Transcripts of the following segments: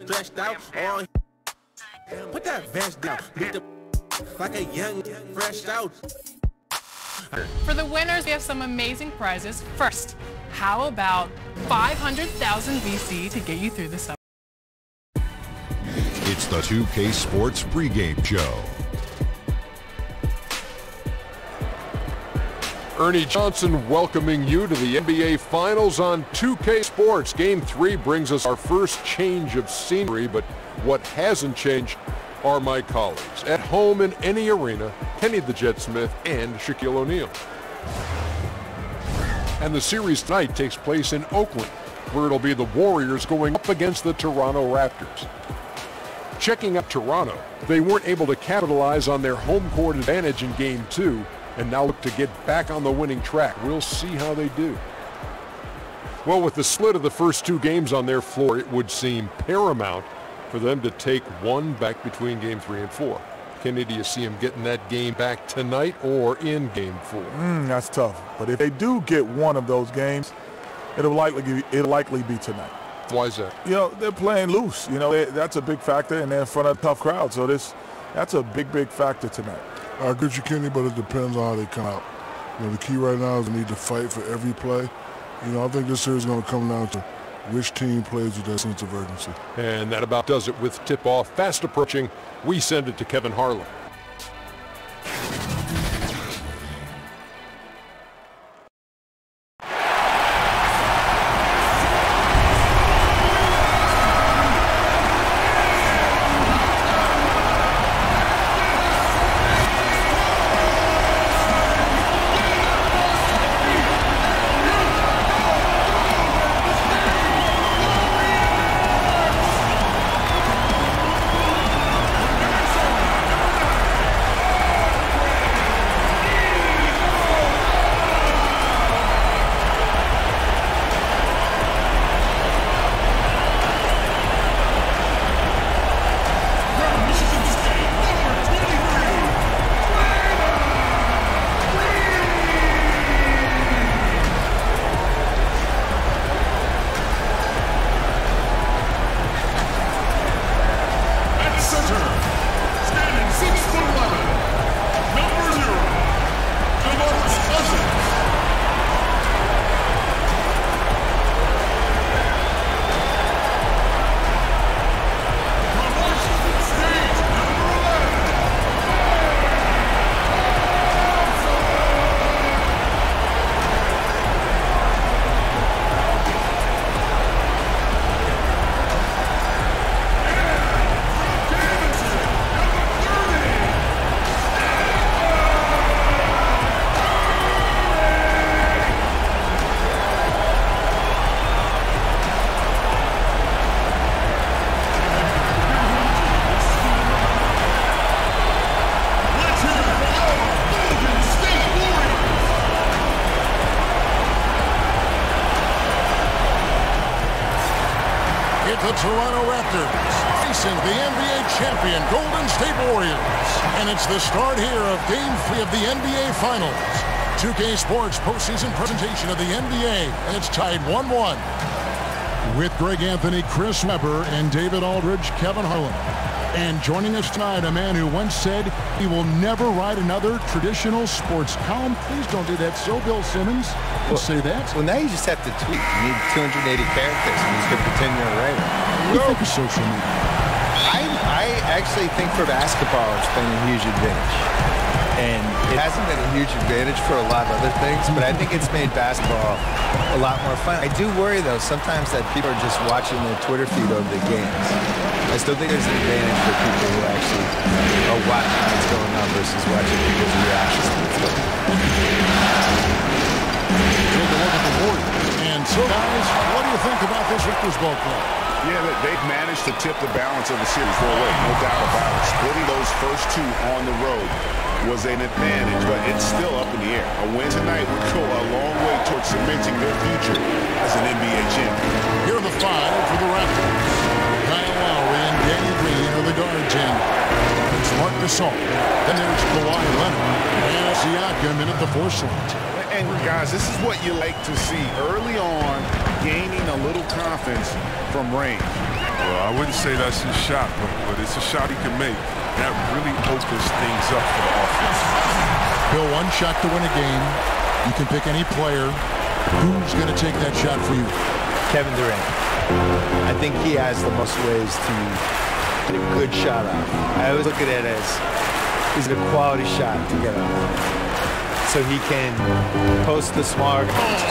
stretched out. Oh, put that vest down. Beat the like a young, fresh out. For the winners, we have some amazing prizes. First, how about 500,000 VC to get you through the summer? It's the 2K Sports pregame show. Ernie Johnson welcoming you to the NBA Finals on 2K Sports. Game 3 brings us our first change of scenery, but what hasn't changed are my colleagues. At home in any arena, Kenny the Jet Smith and Shaquille O'Neal. And the series tonight takes place in Oakland, where it'll be the Warriors going up against the Toronto Raptors. Checking out Toronto, they weren't able to capitalize on their home court advantage in Game 2, and now look to get back on the winning track. We'll see how they do. Well, with the split of the first 2 games on their floor, it would seem paramount for them to take one back between Game 3 and 4. Kenny, do you see them getting that game back tonight or in Game 4? That's tough. But if they do get one of those games, it'll likely be tonight. Why is that? You know, they're playing loose. You know, that's a big factor, and they're in front of a tough crowd. So that's a big factor tonight. I agree with you, Kenny, but it depends on how they come out. You know, the key right now is they need to fight for every play. You know, I think this series is going to come down to which team plays with that sense of urgency. And that about does it with tip-off fast approaching. We send it to Kevin Harlan. The Toronto Raptors facing the NBA champion Golden State Warriors. And it's the start here of Game 3 of the NBA Finals. 2K Sports postseason presentation of the NBA. And it's tied 1-1. With Greg Anthony, Chris Webber, and David Aldridge, Kevin Harlan. And joining us tonight, a man who once said he will never write another traditional sports column. Please don't do that. So, Bill Simmons will say that. Well, now you just have to tweet. You need 280 characters, and he's going to pretend you're a writer. What do you think of social media? I actually think for basketball, it's been a huge advantage. And it hasn't been a huge advantage for a lot of other things, but I think it's made basketball a lot more fun. I do worry, though, sometimes that people are just watching their Twitter feed over the games. I still think there's an advantage for people who actually are watching what's going on versus watching people's reactions to what's going on. Take a look at the Warriors. And so, guys, what do you think about this Raptors ball club? Yeah, they've managed to tip the balance of the series their way, no doubt about it. Splitting those first 2 on the road was an advantage, but it's still up in the air. A win tonight would go a long way towards cementing their future as an NBA champion. Here are the 5 for the Raptors. Kyle Lowry and Danny Green are the guards in. It's Marc Gasol. Then there's Kawhi Leonard and Siakam in at the 4 slot. And guys, this is what you like to see early on, gaining a little confidence from range. Well, I wouldn't say that's his shot, but it's a shot he can make. That really opens things up for the offense. Bill, one shot to win a game. You can pick any player. Who's going to take that shot for you? Kevin Durant. I think he has the most ways to get a good shot off. I always look at it as is it a quality shot to get off. So he can post the smart. That's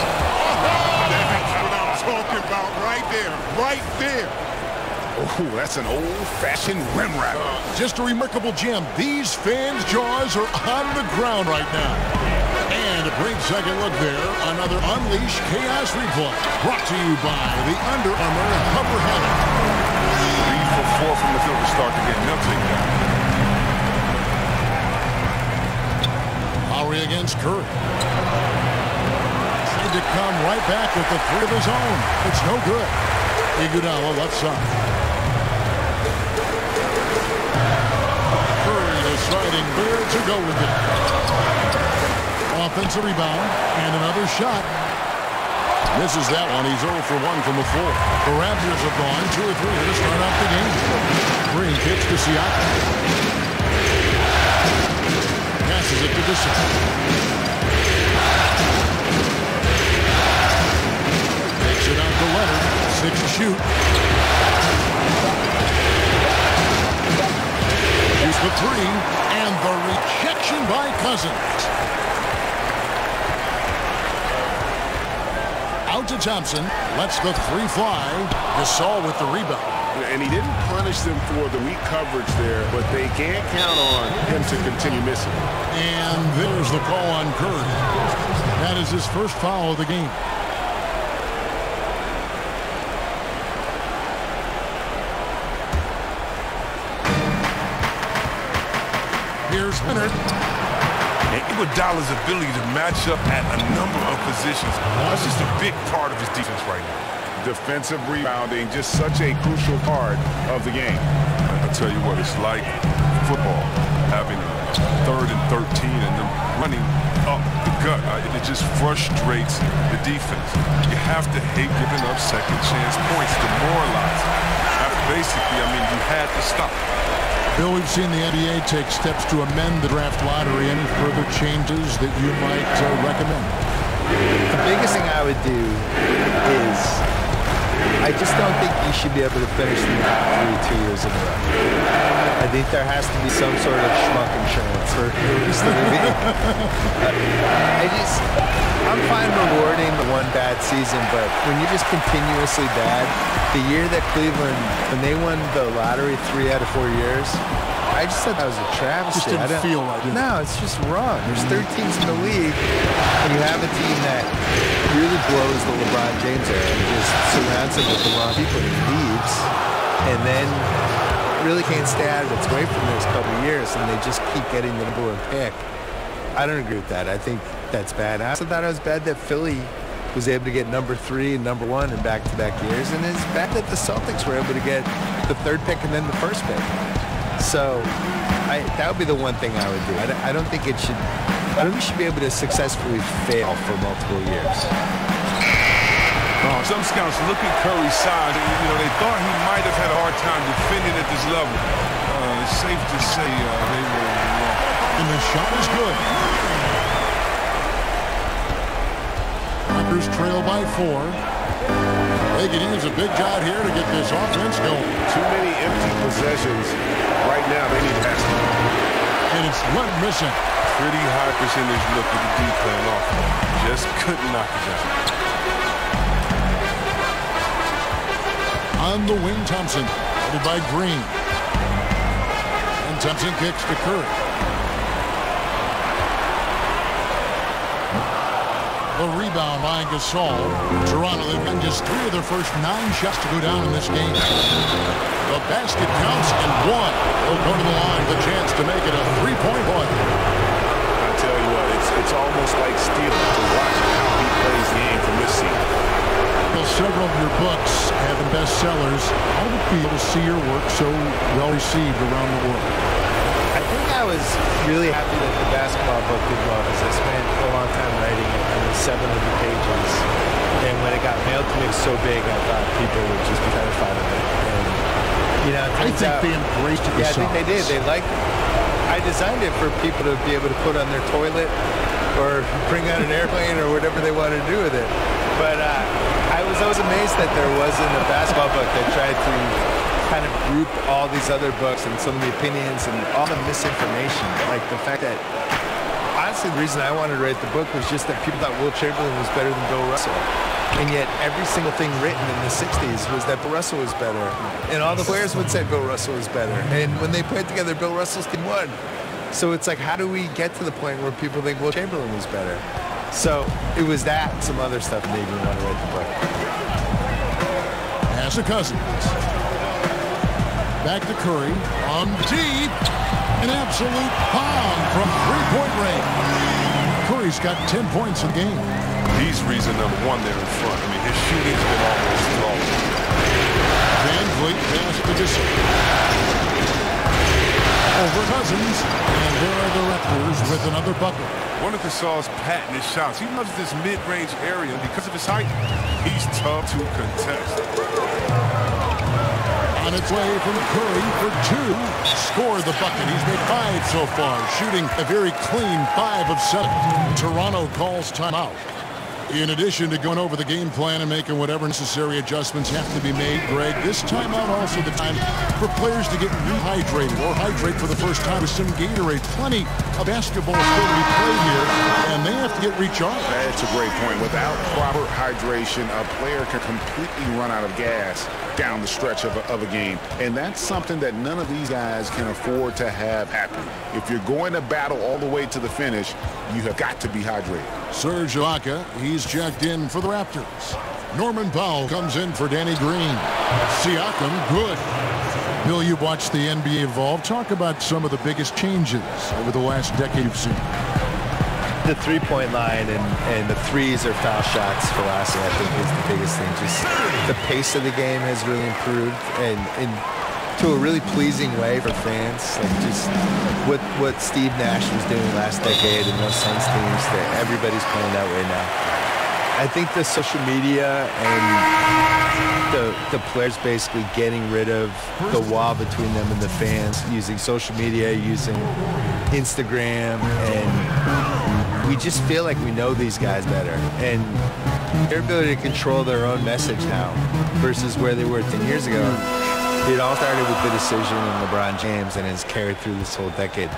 what I'm talking about right there. Right there. Oh, that's an old-fashioned rim wrap. Just a remarkable gem. These fans' jaws are on the ground right now. And a great second look there. Another Unleash Chaos replay. Brought to you by the Under Armour Hover Helmet. 3 for 4 from the field to start the game. They'll take that. Lowry against Curry. Tried to come right back with the 3 of his own. It's no good. Iguodala left side. Curry deciding where to go with it. Offensive rebound and another shot. Misses that one. He's 0 for 1 from the floor. The Raptors have gone 2 or 3 to start off the game. Green kicks to Siakam. Passes it to Bissell. Takes it out to Leonard. 6 to shoot. Shoots the 3. And the rejection by Cousins. Out to Thompson. Lets the 3 fly. Gasol with the rebound. And he didn't punish them for the weak coverage there, but they can't count on him to continue missing. And there's the call on Curry. That is his first foul of the game. Here's Leonard. And Iguodala's ability to match up at a number of positions, that's just a big part of his defense right now. Defensive rebounding, just such a crucial part of the game. I'll tell you what, it's like football, having 3rd and 13 and them running up the gut. It just frustrates the defense. You have to hate giving up second chance points, demoralizing. Basically, I mean, you had to stop. Bill, we've seen the NBA take steps to amend the draft lottery. Any further changes that you might recommend? The biggest thing I would do is I just don't think you should be able to finish the top 3 2 years in a row. I think there has to be some sort of schmuck insurance for I'm fine rewarding the one bad season, but when you're just continuously bad, the year that Cleveland, when they won the lottery 3 out of 4 years, I just thought that was a travesty. Just didn't feel like it. No, it's just wrong. There's 13 teams in the league, and you have a team that really blows the LeBron James era and just surrounds him with the wrong people and he leaves, and then really can't stay out of its way for the next couple of years, and they just keep getting the number 1 pick. I don't agree with that. I think that's bad. I also thought it was bad that Philly was able to get number 3 and number 1 in back-to-back years, and it's bad that the Celtics were able to get the 3rd pick and then the 1st pick. So that would be the one thing I would do. I don't think it should. I don't think you should be able to successfully fail for multiple years. Some scouts look at Curry's size, and they thought he might have had a hard time defending at this level. It's safe to say they were wrong. And the shot is good. Raptors trail by 4. They can use a big shot here to get this offense going. Too many empty possessions. Right now, they need a basket. And it's one missing. Pretty high percentage look at the D playing off. Just couldn't knock it down. On the wing, Thompson. Headed by Green. And Thompson kicks to Curry. The rebound by Gasol. Toronto, they've gotten just 3 of their first 9 shots to go down in this game. The basket counts and 1. They'll go to the line with a chance to make it a 3-point play. I tell you what, it's almost like stealing to watch how he plays the game from this seat. Well, several of your books have been bestsellers. How do people see your work so well received around the world? I think I was really happy that the basketball book did well because I spent a long time writing it. I mean, 700 pages. And when it got mailed to me, it was so big, I thought people would just be terrified of it. And You know, I think they embraced it. Yeah, I think they did. They liked it. I designed it for people to be able to put on their toilet or bring on an airplane or whatever they want to do with it. But I was always amazed that there wasn't a basketball book that tried to kind of group all these other books and some of the opinions and all the misinformation. Like the fact that, honestly, the reason I wanted to write the book was just that people thought Will Chamberlain was better than Bill Russell. And yet every single thing written in the 60s was that Bill Russell was better. And all the players would say Bill Russell was better. And when they put it together, Bill Russell's team won. So it's like, how do we get to the point where people think Will Chamberlain was better? So it was that and some other stuff that made me want to write the book. Pass to Cousins. Back to Curry. On deep. An absolute bomb from three-point range. Curry's got 10 points a game. He's reason number one there in front. I mean, his shooting's been almost flawless. Van Vliet pass to Dissel. Over Cousins. And there are the Raptors with another bucket. One of Gasol's patented shots. He loves this mid-range area. Because of his height, he's tough to contest. On its way from Curry for two. Scored the bucket. He's made 5 so far. Shooting a very clean 5 of 7. Toronto calls timeout. In addition to going over the game plan and making whatever necessary adjustments have to be made, Greg, this timeout also the time for players to get rehydrated or hydrate for the first time with some Gatorade. Plenty of basketball still to be played here, and they have to get recharged. That's a great point. Without proper hydration, a player can completely run out of gas down the stretch of a game. And that's something that none of these guys can afford to have happen. If you're going to battle all the way to the finish, you have got to be hydrated. Serge Ibaka, he's checked in for the Raptors. Norman Powell comes in for Danny Green. Siakam, good. Bill, you've watched the NBA evolve. Talk about some of the biggest changes over the last decade you've seen. The three-point line and the threes or foul shots velocity, I think, is the biggest thing. Just the pace of the game has really improved and to a really pleasing way for fans. Like just what Steve Nash was doing last decade and those Suns teams, that everybody's playing that way now. I think the social media and the players basically getting rid of the wall between them and the fans, using social media, using Instagram, and we just feel like we know these guys better. And their ability to control their own message now versus where they were 10 years ago. It all started with the decision in LeBron James and has carried through this whole decade.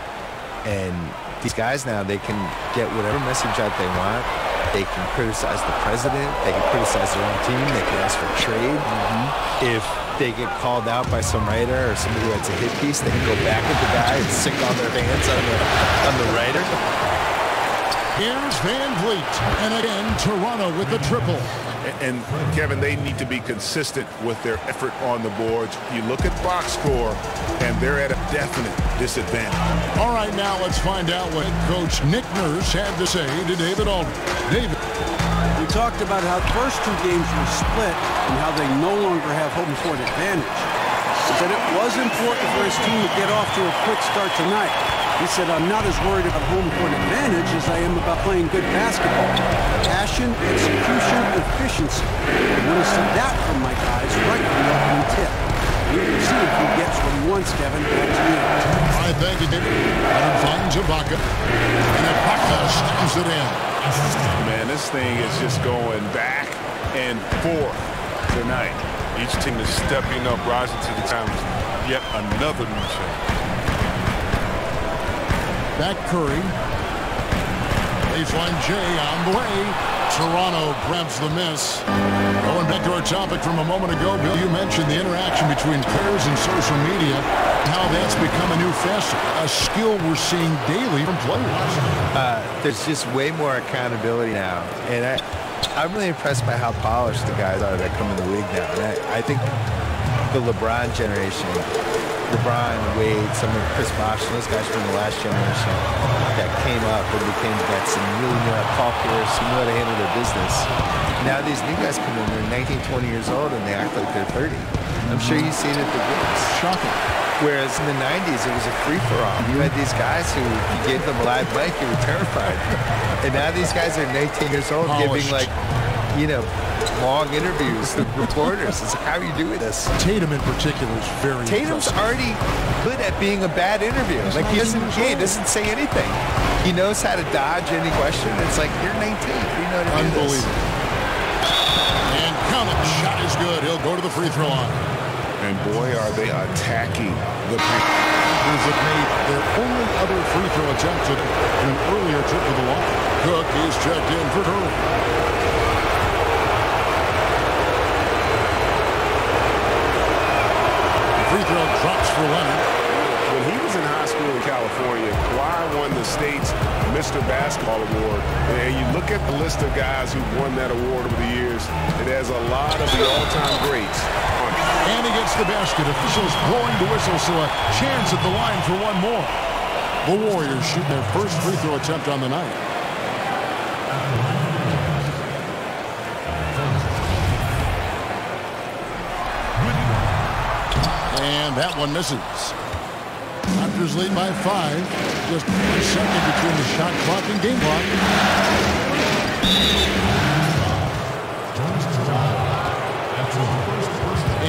And these guys now, they can get whatever message out they want. They can criticize the president. They can criticize their own team. They can ask for trade. If they get called out by some writer or somebody who writes a hit piece, they can go back at the guy and sick all their hands on the writer. Here's Van Vliet. And again, Toronto with the triple. And Kevin, they need to be consistent with their effort on the boards. You look at box score, and they're at a definite disadvantage. All right, now let's find out what Coach Nick Nurse had to say to David Aldridge. David. We talked about how the first 2 games were split and how they no longer have home court advantage. He said it was important for his team to get off to a quick start tonight. He said, I'm not as worried about home court advantage as I am about playing good basketball. Passion, execution, efficiency. I want to see that from my guys right from the opening tip. We will see if he gets what he wants, Kevin. Back to you. All right, thank you, David. Adam finds Ibaka. And Ibaka slams it in. Man, this thing is just going back and forth tonight. Each team is stepping up, rising to the challenge. Yet another new challenge. Back Curry. Baseline J on the way. Toronto grabs the miss. Going back to our topic from a moment ago, Bill, you mentioned the interaction between players and social media, how that's become a new facet, a skill we're seeing daily from players. There's just way more accountability now. And I'm really impressed by how polished the guys are that come in the league now. And I think the LeBron generation, LeBron, Wade, some of Chris Bosh, those guys from the last generation that came up and became vets and really knew how to Paul Pierce, knew how to handle their business. Now these new guys come in, they're 19, 20 years old, and they act like they're 30. I'm sure you've seen it at the games. Shocking. Whereas in the 90s, it was a free-for-all. You had these guys who, you gave them a live mic, you were terrified. And now these guys are 19 years old, giving like, you know, long interviews with reporters. It's how are you doing this? Tatum in particular is very Tatum's impressive. already good at being a bad interview. Like he doesn't say anything. He knows how to dodge any question. It's like, you're 19. You know how to do this. Unbelievable. And count it. Shot is good. He'll go to the free throw line. And boy, are they attacking the paint. Raptors have made their only other free throw attempt in an earlier trip to the line. Cook is checked in for Curry. Free throw drops for Leonard. When he was in high school in California, Kawhi won the state's Mr. Basketball Award. And you look at the list of guys who won that award over the years, it has a lot of the all-time greats on it. And he gets the basket. Officials blowing the whistle, so a chance at the line for one more. The Warriors shoot their first free throw attempt on the night. And that one misses. Raptors lead by 5. Just 1 second between the shot clock and game clock.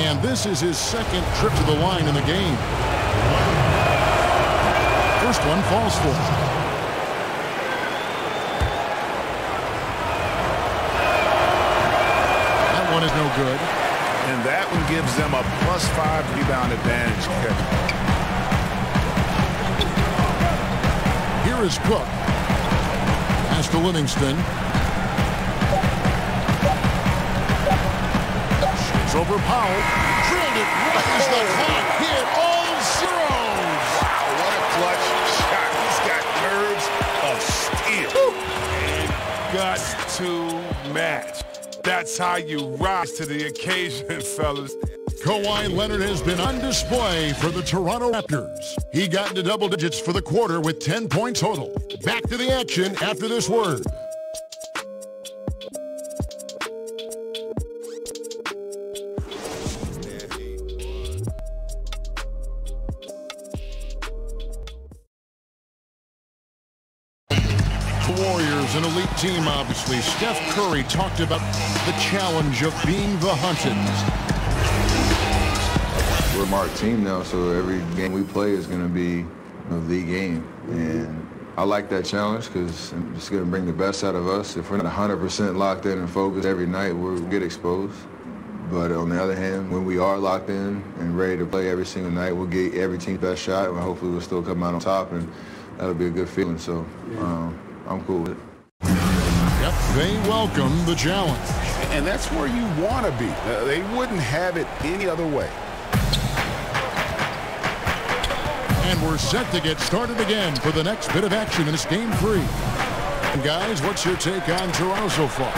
And this is his second trip to the line in the game. First one falls for him. That one is no good. And that one gives them a +5 rebound advantage. Here is Cook. Pass to Livingston. Shoots over Powell. Drilled it. Raised the clock. Hit all zeros. Wow, what a clutch shot. He's got nerves of steel. And guts to match. That's how you rise to the occasion, fellas. Kawhi Leonard has been on display for the Toronto Raptors. He got into double digits for the quarter with 10 points total. Back to the action after this word. Warriors, an elite team, obviously. Steph Curry talked about the challenge of being the hunted. We're a marked team now, so every game we play is going to be the game. And I like that challenge because I'm just going to bring the best out of us. If we're not 100% locked in and focused every night, we'll get exposed. But on the other hand, when we are locked in and ready to play every single night, we'll get every team's best shot, and hopefully we'll still come out on top, and that'll be a good feeling. So I'm cool with it. Yep, they welcome the challenge. And that's where you want to be. They wouldn't have it any other way. And we're set to get started again for the next bit of action in this game 3. And guys, what's your take on Toronto so far?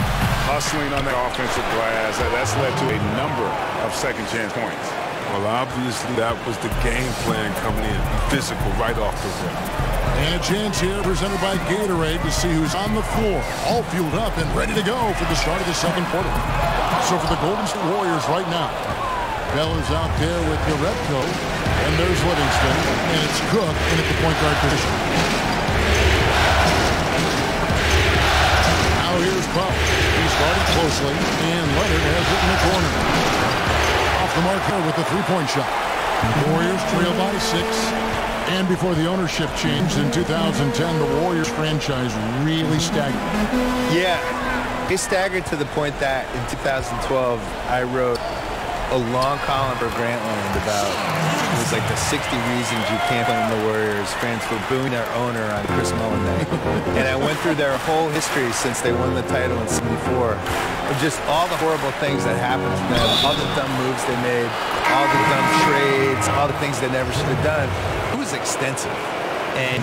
Hustling on the offensive glass, that's led to a number of second chance points. Well, obviously that was the game plan coming in, physical right off the rip. And a chance here presented by Gatorade to see who's on the floor, all fueled up and ready to go for the start of the second quarter. So for the Golden State Warriors right now, Bell is out there with the red coat, and there's Livingston, and it's Cook in at the point guard position. Now here's Powell. He's guarded closely, and Leonard has it in the corner. Off the mark here with the three-point shot. The Warriors trail by 6. And before the ownership changed in 2010, the Warriors franchise really staggered. Yeah, they staggered to the point that in 2012, I wrote a long column for Grantland about, it was like the 60 reasons you can't blame the Warriors fans for booing their owner on Chris Mullin Day. And I went through their whole history since they won the title in '74, of just all the horrible things that happened to them, all the dumb moves they made, all the dumb trades, all the things they never should have done. It was extensive. And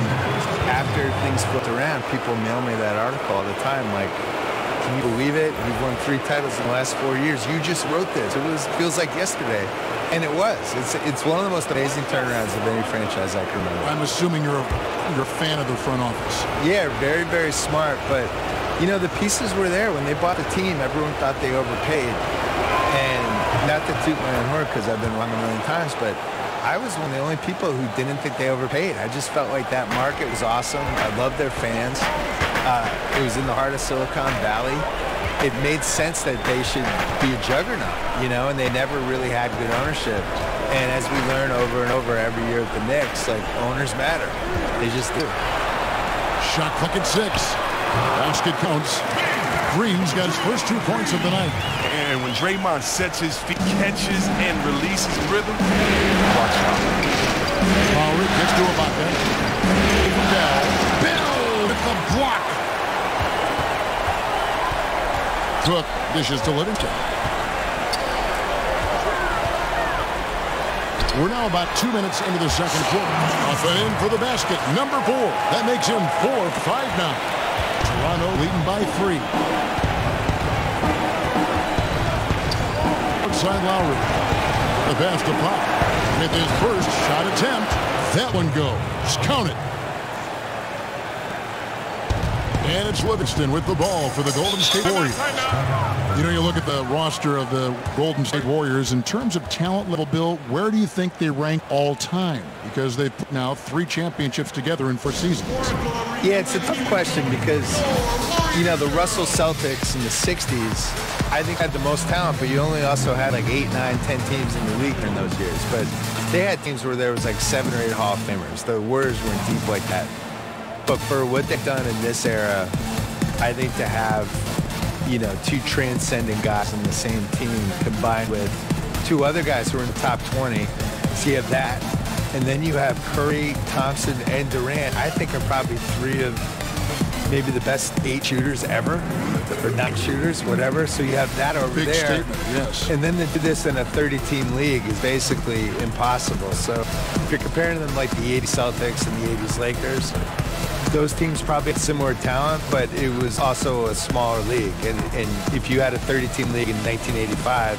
after things flipped around, people mail me that article all the time, like, can you believe it? You've won 3 titles in the last 4 years. You just wrote this. It feels like yesterday. And it was. It's one of the most amazing turnarounds of any franchise I can remember. I'm assuming you're a fan of the front office. Yeah, very, very smart. But, you know, the pieces were there. When they bought the team, everyone thought they overpaid. And not to toot my own horn because I've been wrong a million times, but I was one of the only people who didn't think they overpaid. I just felt like that market was awesome. I loved their fans. It was in the heart of Silicon Valley. it made sense that they should be a juggernaut, you know, and they never really had good ownership. And as we learn over and over every year at the Knicks, like, owners matter. They just do. Shot clock at 6. Basket counts. Green's got his first 2 points of the night. And when Draymond sets his feet, catches, and releases rhythm, watch out. Lowry gets to Ibaka. Bell with the block. Cook dishes to Livingston. We're now about 2 minutes into the second quarter. Off and in for the basket. Number 4. That makes him 4-5 now. Toronto leading by 3. Outside Lowry. The pass to Pop. With his first shot attempt. That one goes. Count it. And it's Livingston with the ball for the Golden State Warriors. You know, you look at the roster of the Golden State Warriors in terms of talent level, Bill, where do you think they rank all time? Because they've put now 3 championships together in 4 seasons. Yeah, it's a tough question because, you know, the Russell Celtics in the 60s, I think had the most talent, but you only also had like 8, 9, 10 teams in the league in those years. But they had teams where there was like 7 or 8 Hall of Famers. The Warriors weren't deep like that. But for what they've done in this era, I think to have, you know, 2 transcendent guys in the same team combined with 2 other guys who are in the top 20, so you have that. And then you have Curry, Thompson, and Durant, I think are probably 3 of maybe the best 8 shooters ever, or 9 shooters, whatever. So you have that over Big there. Statement, yes. And then to do this in a 30-team league is basically impossible. So if you're comparing them like the 80s Celtics and the 80s Lakers, those teams probably had similar talent, but it was also a smaller league. And if you had a 30-team league in 1985,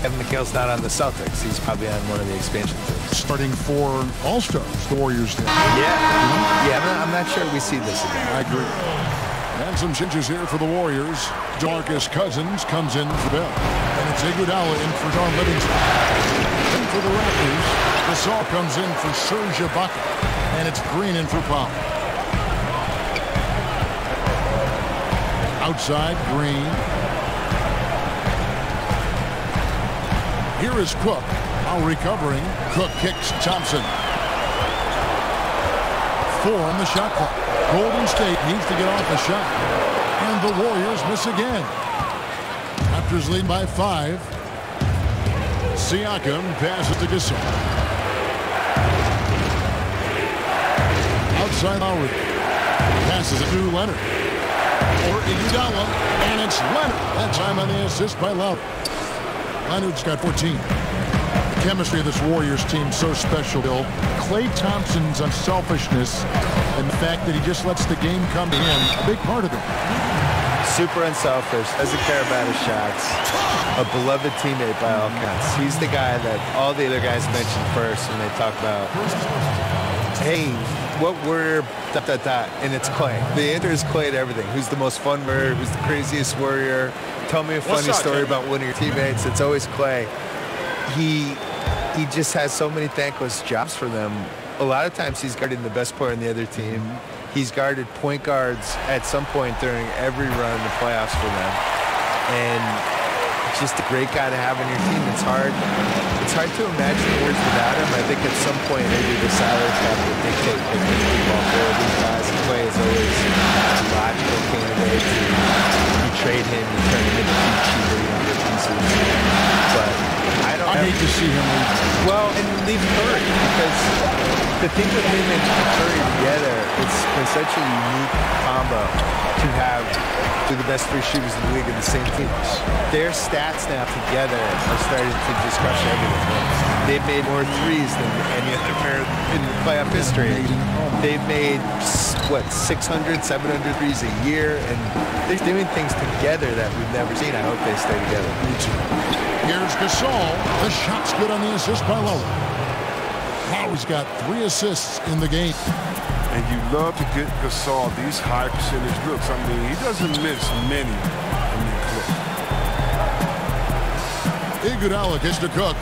Kevin McHale's not on the Celtics. He's probably on one of the expansion teams. Starting 4 All-Stars, the Warriors did. Yeah, I'm not sure we see this again. I agree. And some changes here for the Warriors. DeMarcus Cousins comes in for Bell. And it's Iguodala in for John Livingston. And for the Raptors, Gasol comes in for Serge Ibaka. And it's Green in for Powell. Outside, Green. Here is Cook. Now recovering. Cook kicks Thompson. 4 on the shot clock. Golden State needs to get off a shot. And the Warriors miss again. Raptors lead by 5. Siakam passes to Gasol. Outside Lowry. Passes it to Leonard. Or Iguodala, and it's Leonard. That time on the assist by Lowry. Leonard's got 14. The chemistry of this Warriors team so special, Bill. Klay Thompson's unselfishness and the fact that he just lets the game come in, a big part of it. Super unselfish, doesn't care about his shots. A beloved teammate by all counts. He's the guy that all the other guys mentioned first when they talk about, hey, what were ... and it's Klay. The answer is Klay to everything. Who's the most fun warrior? Who's the craziest warrior? Tell me a funny story about one of your teammates. It's always Klay. He just has so many thankless jobs for them. A lot of times he's guarding the best player on the other team. He's guarded point guards at some point during every run in the playoffs for them. And just a great guy to have on your team. It's hard to imagine the Warriors without him. I think at some point maybe the salary cap will dictate picking all 4 of these guys. Klay is always a logical candidate. You trade him, you turn him into cheaper younger pieces. But I hate to see him leave. Well, and leave Curry, because the thing with him and Curry together, it's such a unique combo to have 2 of the best 3 shooters in the league in the same team. Their stats now together are starting to just crush everything. They've made more threes than any other pair in playoff history. They've made, what, 600, 700 threes a year, and they're doing things together that we've never seen. I hope they stay together. Me too. Here's Gasol. The shot's good on the assist by Lowry. Lowry's got 3 assists in the game. And you love to get Gasol these high percentage looks. I mean, he doesn't miss many. Iguodala gets to Cook.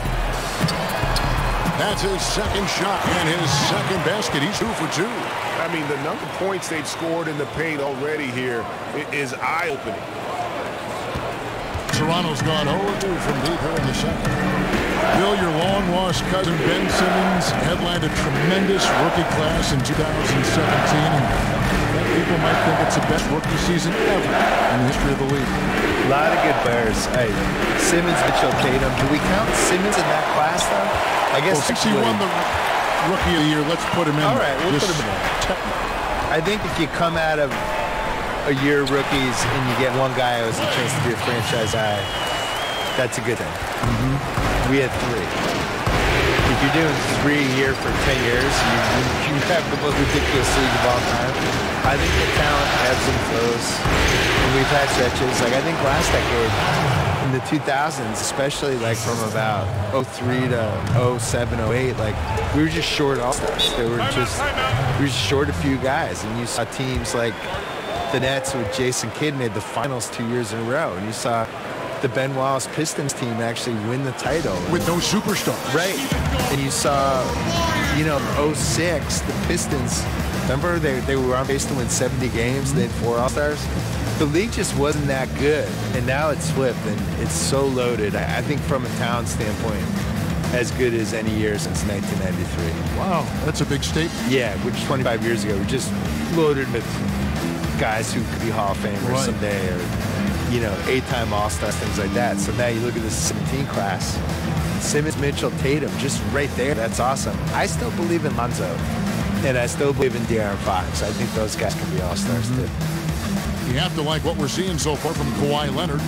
That's his second shot and his second basket. He's 2 for 2. I mean, the number of points they've scored in the paint already here is eye-opening. Toronto's gone 0-2 from deep here in the second. Bill, your long-lost cousin Ben Simmons headlined a tremendous rookie class in 2017, and people might think it's the best rookie season ever in the history of the league. A lot of good players. Hey, Simmons, Mitchell, Tatum. Do we count Simmons in that class, though? I guess since he won the Rookie of the Year, let's put him in. All right, we'll put him in. I think if you come out of a year of rookies and you get one guy who has a chance to be a franchise guy, that's a good thing. We had 3. If you're doing 3 a year for 10 years, you have the most ridiculous league of all time. I think the talent ebbs and flows. And we've had stretches. Like, I think last decade, in the 2000s, especially like from about 03 to 07, 08, like we were just short all-stars. We were just short a few guys. And you saw teams like the Nets with Jason Kidd made the finals 2 years in a row. And you saw the Ben Wallace Pistons team actually win the title. With no superstar. Right. And you saw, you know, 06, the Pistons, remember they were on pace to win 70 games. They had 4 All-Stars. The league just wasn't that good. And now it's flipped, and it's so loaded. I think from a talent standpoint, as good as any year since 1993. Wow, that's a big statement. Yeah, which 25 years ago, we just loaded with guys who could be Hall of Famers someday, or, you know, 8-time All-Stars, things like that. So now you look at this 17 class, Simmons, Mitchell, Tatum, just right there. That's awesome. I still believe in Lonzo, and I still believe in De'Aaron Fox. I think those guys can be All-Stars too. You have to like what we're seeing so far from Kawhi Leonard.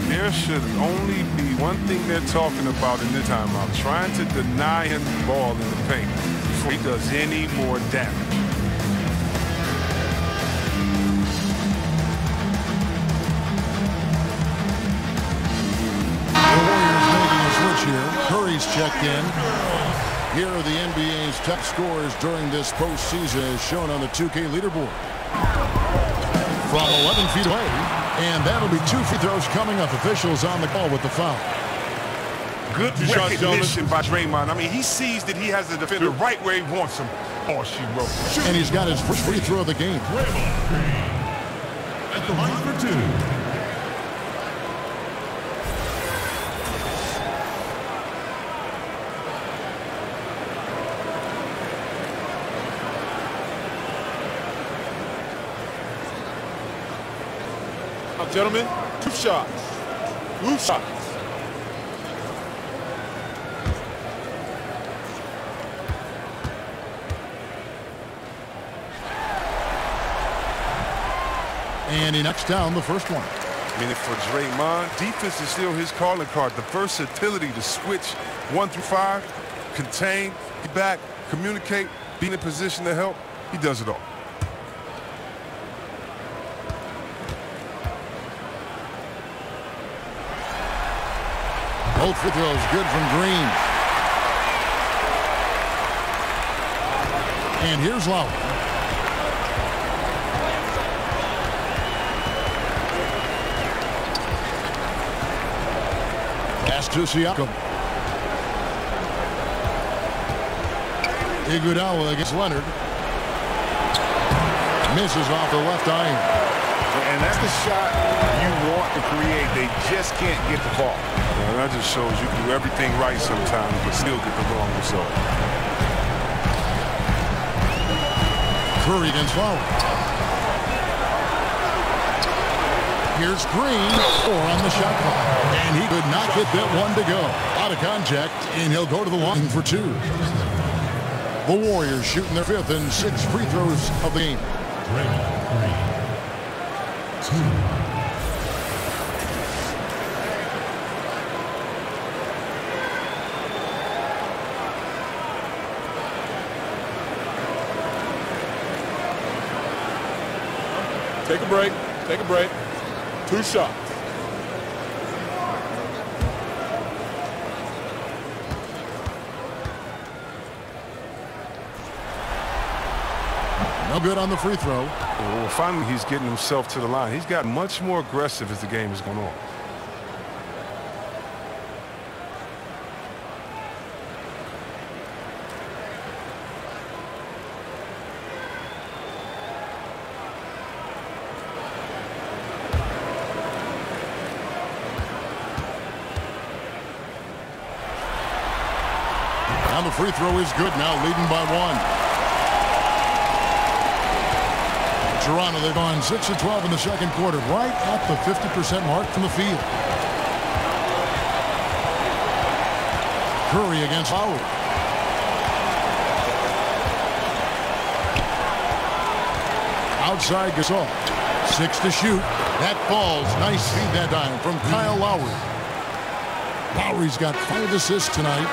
There should only be one thing they're talking about in the timeout, trying to deny him the ball in the paint before he does any more damage. The Warriors making a switch here. Curry's checked in. Here are the NBA's top scorers during this postseason as shown on the 2K leaderboard. From 11 feet away, and that'll be 2 free throws coming up. Officials on the call with the foul. Good recognition by Draymond. I mean, he sees that he has the defender right where he wants him. Oh, she wrote. And he's got his first free throw of the game. At the line for 2. Gentlemen, 2 shots. 2 shots. And he knocks down the first one. I mean, for Draymond, defense is still his calling card. The versatility to switch 1 through 5, contain, get back, communicate, be in a position to help. He does it all. Both free throws good from Green. And here's Lowry. Pass to Siakam. Iguodala against Leonard. Misses off the left iron. And that's the shot you want to create. They just can't get the ball. And that just shows you can do everything right sometimes, but still get the wrong result. Curry against Lowry. Here's Green, 4 on the shot clock. And he could not get that one to go. Out of contact, and he'll go to the line for 2. The Warriors shooting their 5th and 6th free throws of the game. 2. Take a break. Take a break. 2 shots. No good on the free throw. Well, finally, he's getting himself to the line. He's got much more aggressive as the game has gone on. free throw is good, now leading by 1. Toronto, they've gone 6 of 12 in the second quarter, right at the 50% mark from the field. Curry against Lowry. Outside Gasol. 6 to shoot. That falls. Nice feed that time from Kyle Lowry. Lowry's got 5 assists tonight.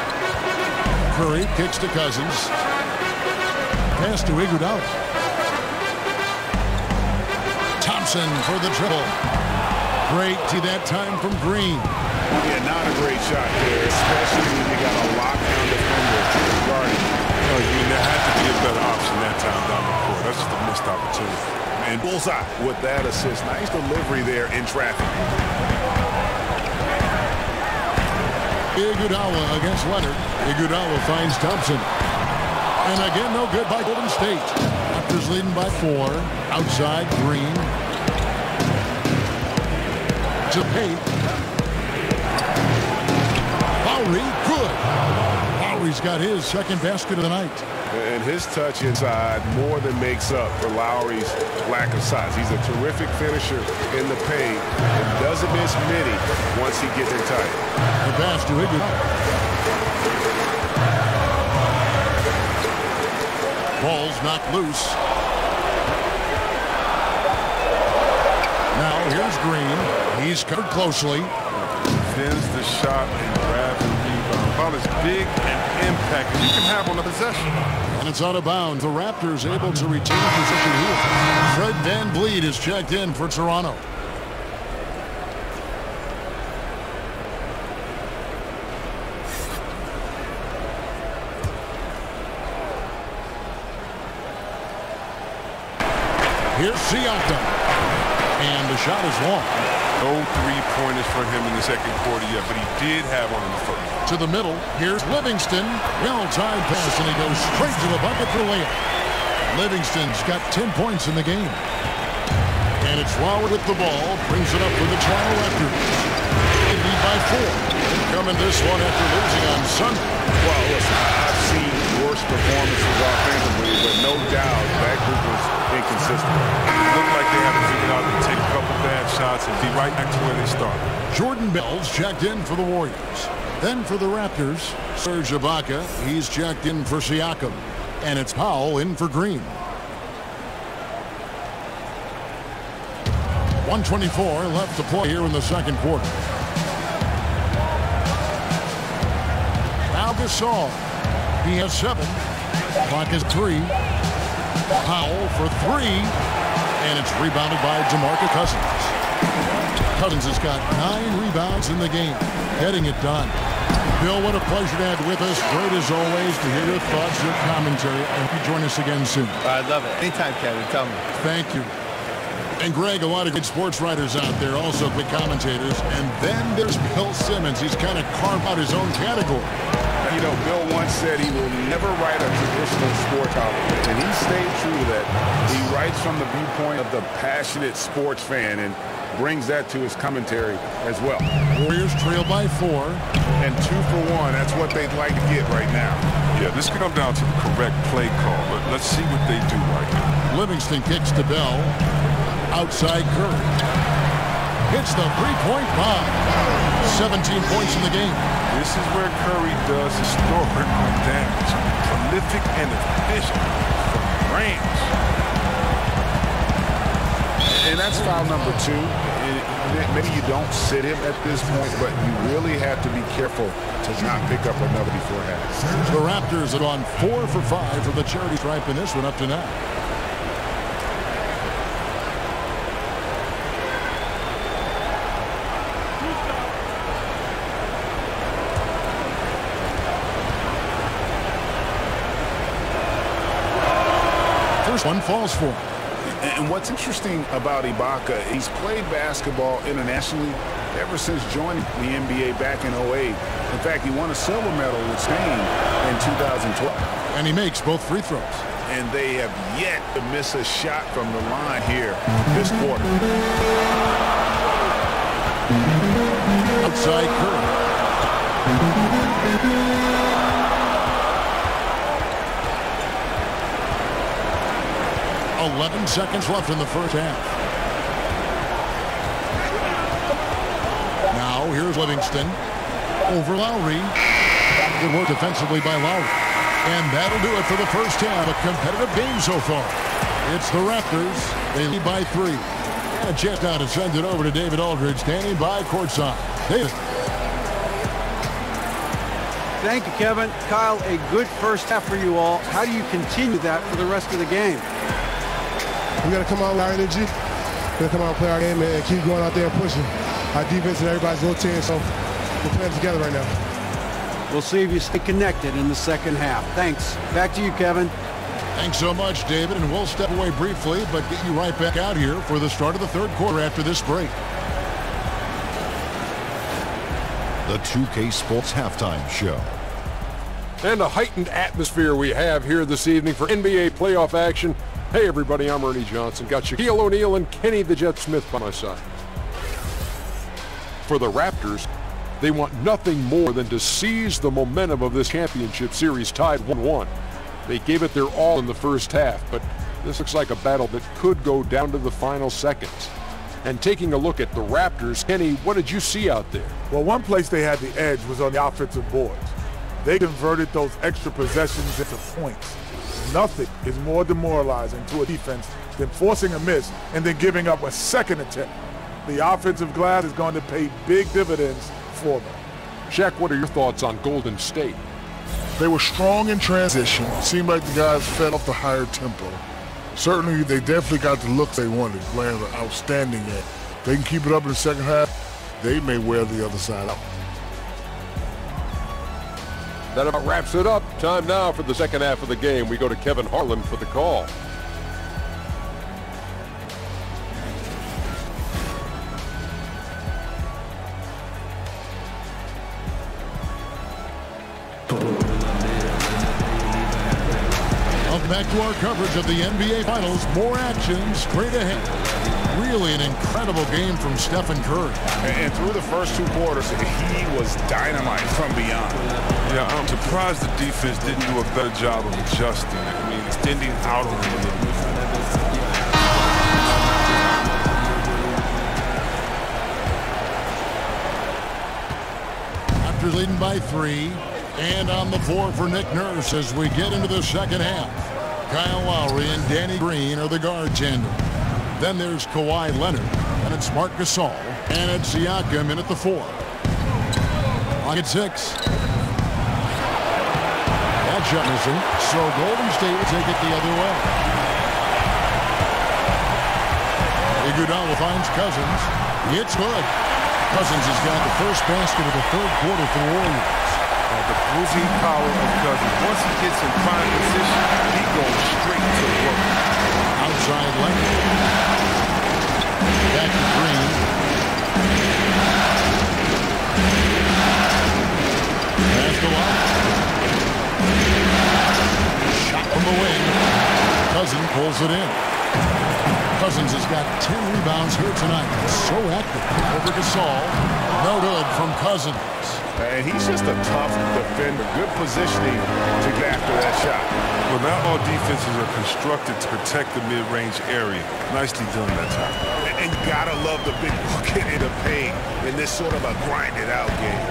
Curry kicks to Cousins. Pass to Iguodala. Thompson for the triple. Great to that time from Green. Yeah, not a great shot there, especially when you got a lockdown defender guarding. I mean, there had to be a better option that time down the court. That's just a missed opportunity. And bullseye with that assist. Nice delivery there in traffic. Iguodala against Leonard. Iguodala finds Thompson. And again, no good by Golden State. Raptors leading by 4. Outside, Green. To Pate. Lowry, good. Lowry's got his second basket of the night. And his touch inside more than makes up for Lowry's lack of size. He's a terrific finisher in the paint and doesn't miss many once he gets in tight. The pass to Iguodala. Ball's knocked loose. Now here's Green. He's covered closely. Defends the shot and grabs the rebound. About as big an impact as you can have on a possession. And it's out of bounds. The Raptors able to retain position here. Fred VanVleet is checked in for Toronto. Here's Siakam. And the shot is long. No three-pointers for him in the second quarter yet, but he did have one in the first. To the middle. Here's Livingston. Well-timed pass, and he goes straight to the bucket for the layup. Livingston's got 10 points in the game. And it's Lowry with the ball. Brings it up for the Toronto Raptors. They lead by 4. Coming this one after losing on Sunday. Well, listen, I've seen worse performances offensively, but no doubt that group was inconsistent. It looked like they had to figure out to take a couple bad shots and be right back to where they started. Jordan Bell's checked in for the Warriors. Then for the Raptors, Serge Ibaka. He's checked in for Siakam. And it's Powell in for Green. 1:24 left to play here in the second quarter. Now Gasol. He has 7. Clock is 3. Powell for 3. And it's rebounded by DeMarcus Cousins. Cousins has got 9 rebounds in the game. Getting it done. Bill, what a pleasure to have you with us. Great as always to hear your thoughts, your commentary. I hope you join us again soon. I'd love it. Anytime, Kevin. Tell me. Thank you. And Greg, a lot of good sports writers out there, also good commentators. And then there's Bill Simmons. He's kind of carved out his own category. You know, Bill once said he will never write a traditional sports outlet, and he stayed true to that. He writes from the viewpoint of the passionate sports fan and brings that to his commentary as well. Warriors trail by 4. And 2 for 1. That's what they'd like to get right now. Yeah, this could come down to the correct play call, but let's see what they do right now. Livingston kicks to Bell. Outside Curry. Hits the three-point bomb. 17 points in the game. This is where Curry does historical damage. Prolific and efficient from range. And that's foul number 2. Maybe you don't sit him at this point, but you really have to be careful to not pick up another before half. The Raptors are on 4 for 5 for the charity stripe in this one up to now. First one falls for him. And what's interesting about Ibaka, he's played basketball internationally ever since joining the NBA back in 08. In fact, he won a silver medal with Spain in 2012. And he makes both free throws. And they have yet to miss a shot from the line here this quarter. Outside Curry. 11 seconds left in the first half. Now here's Livingston over Lowry. Good work defensively by Lowry. And that'll do it for the first half. A competitive game so far. It's the Raptors. They lead by 3. And a chance now to send it over to David Aldridge, standing by courtside. David. Thank you, Kevin. Kyle, a good first half for you all. How do you continue that for the rest of the game? We got to come out with our energy. We got to come out and play our game and keep going out there and pushing. Our defense and everybody's rotating, so we're playing together right now. We'll see if you stay connected in the second half. Thanks. Back to you, Kevin. Thanks so much, David, and we'll step away briefly, but get you right back out here for the start of the third quarter after this break. The 2K Sports Halftime Show. And a heightened atmosphere we have here this evening for NBA playoff action. Hey everybody, I'm Ernie Johnson. Got Shaquille O'Neal and Kenny the Jet Smith by my side. For the Raptors, they want nothing more than to seize the momentum of this championship series tied 1-1. They gave it their all in the first half, but this looks like a battle that could go down to the final seconds. And taking a look at the Raptors, Kenny, what did you see out there? Well, one place they had the edge was on the offensive boards. They converted those extra possessions into points. Nothing is more demoralizing to a defense than forcing a miss and then giving up a second attempt. The offensive glass is going to pay big dividends for them. Shaq, what are your thoughts on Golden State? They were strong in transition. Seemed like the guys fed off the higher tempo. Certainly, they definitely got the looks they wanted, playing an outstanding game. They can keep it up in the second half, they may wear the other side out. That about wraps it up. Time now for the second half of the game. We go to Kevin Harlan for the call. Welcome back to our coverage of the NBA Finals. More action straight ahead. Really an incredible game from Stephen Curry. And through the first 2 quarters, he was dynamite from beyond. Yeah, I'm surprised the defense didn't do a better job of adjusting. I mean, extending out on him a little bit. After leading by 3, and on the floor for Nick Nurse as we get into the second half. Kyle Lowry and Danny Green are the guard tandem. Then there's Kawhi Leonard, and it's Marc Gasol, and it's Siakam in at the 4. On at 6. That shot missing, so Golden State will take it the other way. Iguodala finds Cousins. It's good. Cousins has got the first basket of the third quarter for the Warriors. The bruising power of Cousins. Once he gets in prime position, he goes straight to work. Outside Leonard. Back to Green. Pass to Lowry. Shot from the wing. Cousins pulls it in. Cousins has got 10 rebounds here tonight. So active. Over Gasol. No good from Cousins. And he's just a tough defender. Good positioning to get after that shot. Well, not all defenses are constructed to protect the mid-range area. Nicely done that time. And you gotta love the big bucket in the paint in this sort of a grinded-out game.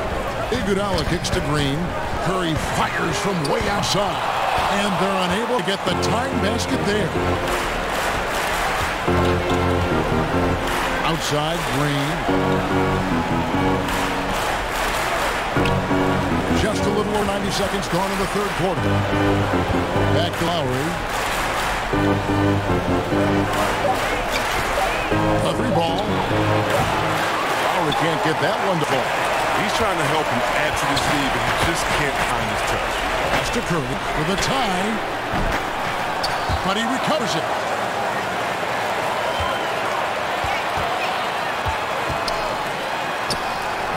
Iguodala kicks to Green. Curry fires from way outside. And they're unable to get the tying basket there. Outside, Green. Just a little over 90 seconds gone in the third quarter. Back to Lowry. A 3 ball. Lowry can't get that one to fall. He's trying to help him add to this lead, but he just can't find his touch. That's to Curry with a tie. But he recovers it.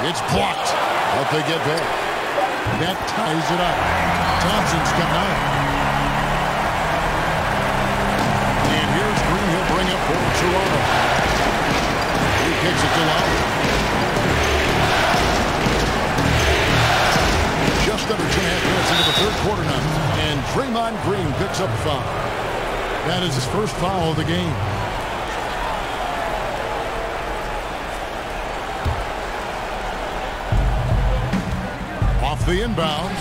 It's blocked. But they get back. That ties it up. Thompson's coming out. And here's Green. He'll bring up for Toronto. He kicks it to Lowry. Just under 2.5 minutes into the third quarter now. And Draymond Green picks up 5. That is his first foul of the game. Off the inbound.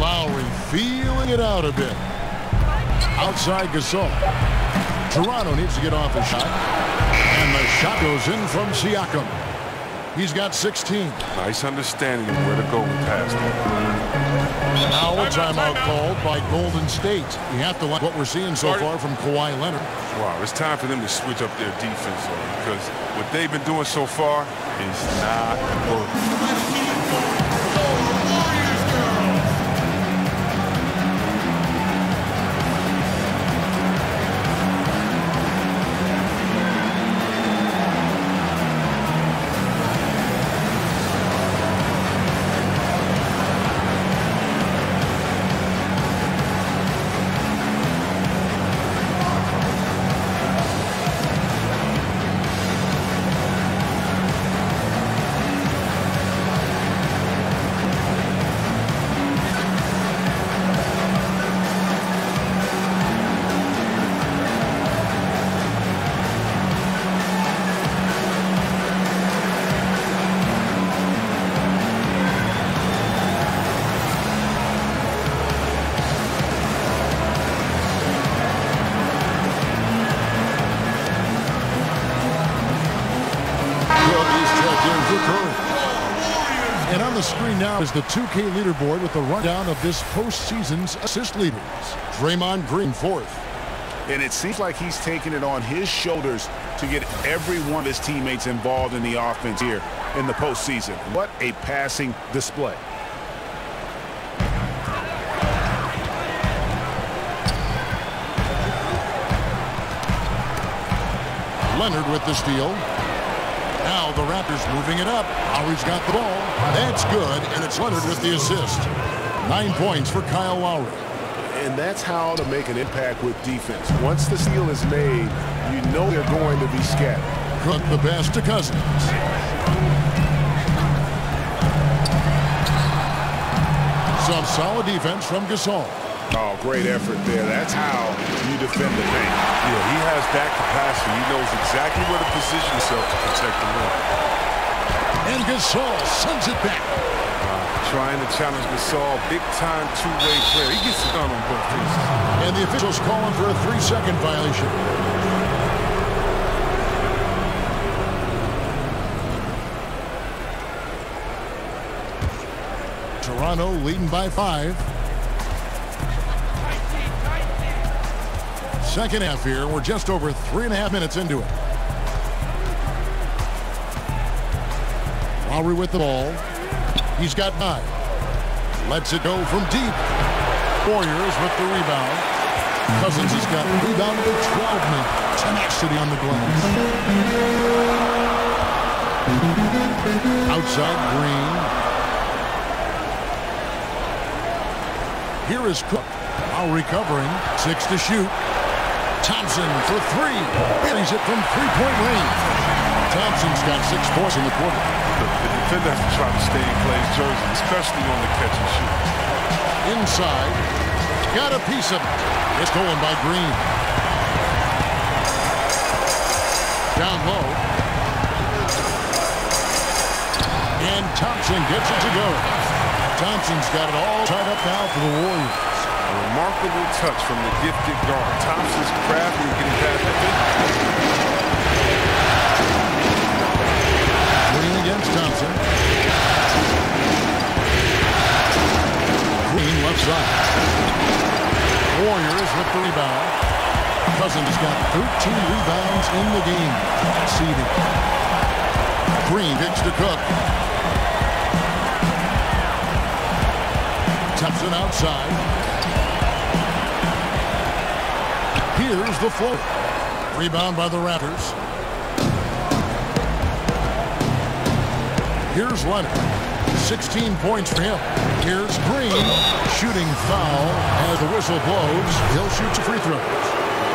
Lowry feeling it out a bit. Outside Gasol. Toronto needs to get off a shot. And the shot goes in from Siakam. He's got 16. Nice understanding of where to go with pass. Now a timeout called by Golden State. You have to like what we're seeing so far from Kawhi Leonard. Wow, it's time for them to switch up their defense, because what they've been doing so far is not good. And on the screen now is the 2K leaderboard with the rundown of this postseason's assist leaders. Draymond Green fourth. And it seems like he's taking it on his shoulders to get every one of his teammates involved in the offense here in the postseason. What a passing display. Leonard with the steal. Now the Raptors moving it up. Lowry's got the ball. That's good, and it's Leonard with the assist. 9 points for Kyle Lowry. And that's how to make an impact with defense. Once the steal is made, you know they're going to be scattered. Cook the pass to Cousins. Some solid defense from Gasol. Oh, great effort there. That's how you defend the paint. Yeah, he has that capacity. He knows exactly where to position himself to protect the rim. And Gasol sends it back. Trying to challenge Gasol. Big-time two-way player. He gets it done on both pieces. And the officials calling for a 3-second violation. Toronto leading by 5. Second half here. We're just over 3.5 minutes into it. Lowry with the ball. He's got 9. Lets it go from deep. Warriors with the rebound. Cousins has got rebound for 12 men. Tenacity on the glass. Outside Green. Here is Cook. Lowry covering. 6 to shoot. Thompson for 3. Buries it from three-point range. Thompson's got 6 points in the quarter. The defender has to try to stay in Clay's jersey, especially on the catch and shoot. Inside. Got a piece of it. It's going by Green. Down low. And Thompson gets it to go. Thompson's got it all tied up now for the Warriors. A remarkable touch from the gifted guard. Thompson's craft in getting past the feet. Green against Thompson. Green left side. Warriors with the rebound. Cousins has got 13 rebounds in the game. Seeding. Green gets to Cook. Thompson outside. Here's the float. Rebound by the Raptors. Here's Leonard. 16 points for him. Here's Green. Shooting foul as the whistle blows. He'll shoot some free throws.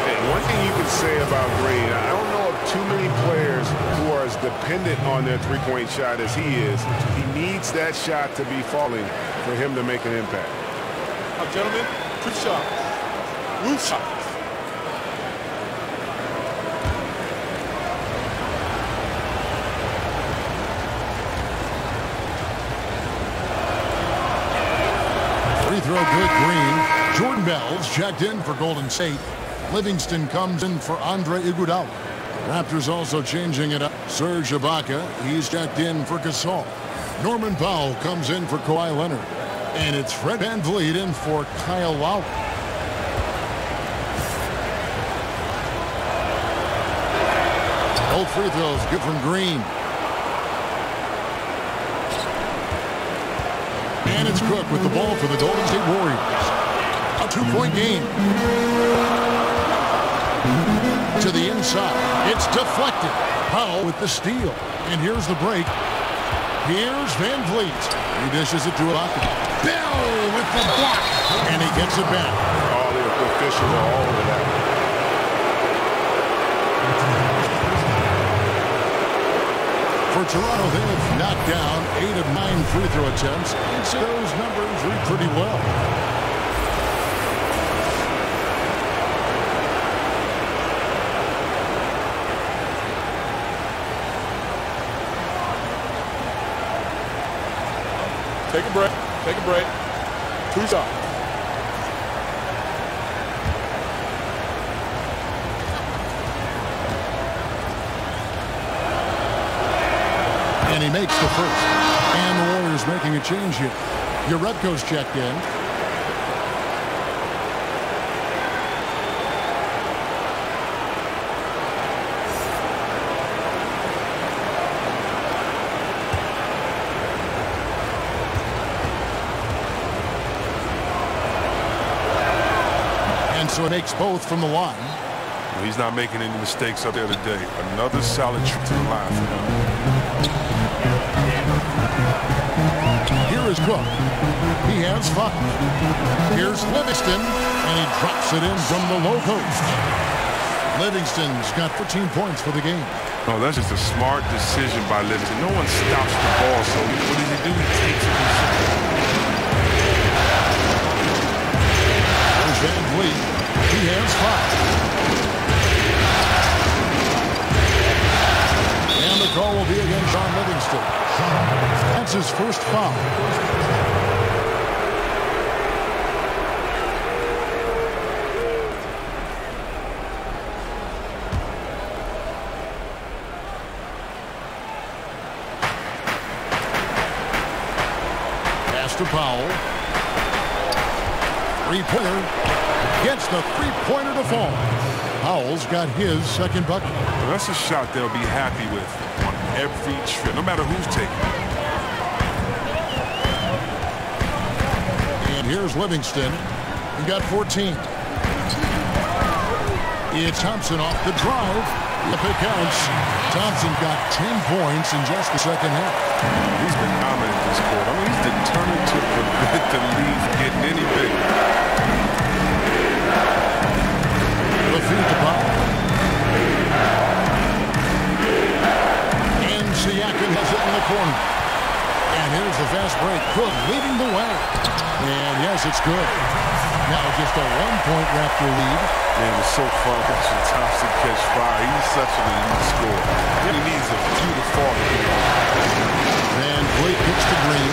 Hey, one thing you can say about Green, I don't know of too many players who are as dependent on their three-point shot as he is. He needs that shot to be falling for him to make an impact. Gentlemen, quick shot. Loose shot. Free throw good, Green. Jordan Bell's checked in for Golden State. Livingston comes in for Andre Iguodala. Raptors also changing it up. Serge Ibaka, he's checked in for Gasol. Norman Powell comes in for Kawhi Leonard. And it's Fred VanVleet in for Kyle Lowry. Both free throws good from Green. And it's Cook with the ball for the Golden State Warriors. A 2-point game. To the inside. It's deflected. Powell with the steal. And here's the break. Here's VanVleet. He dishes it to Ibaka. Bell with the block. And he gets it back. All the officials are all over that. For Toronto, they have knocked down 8 of 9 free throw attempts. And so those numbers read pretty well. Take a break. Take a break. 2 shots. And he makes the first. And the Warriors making a change here. Urebko's checked in. And so it makes both from the line. Well, he's not making any mistakes up there today. Another solid trip to the line for him. Here is Cook. He has 5. Here's Livingston, and he drops it in from the low post. Livingston's got 14 points for the game. Oh, that's just a smart decision by Livingston. No one stops the ball, so what does he do? He takes it. There's VanVleet. He has 5. And the call will be against Sean Livingston. That's his first foul. Pass to Powell. Three-pointer. Gets the three-pointer to fall. Powell's got his second bucket. Well, that's a shot they'll be happy with on every trip, no matter who's taking it. And here's Livingston. He got 14. It's Thompson off the drive. If it counts, Thompson got 10 points in just the second half. He's been dominant this quarter. I mean, he's determined to prevent the lead from getting any bigger. The feed to Powell. And Siakam has it in the corner. And here's the fast break. Cook leading the way. And yes, it's good. Now just a 1-point Raptor lead. Man, it's so fun watching Thompson catch fire. He's such an elite scorer. He needs a few to fall to get on. VanVleet gets to Green.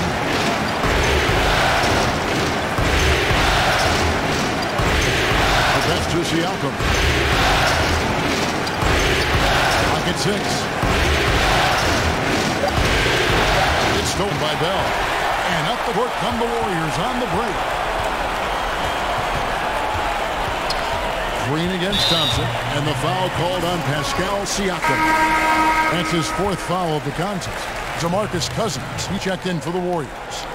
That's to Siakam. Pocket 6. It's stolen by Bell. And up the court come the Warriors on the break. Green against Thompson. And the foul called on Pascal Siakam. That's his 4th foul of the contest. DeMarcus Cousins, he checked in for the Warriors.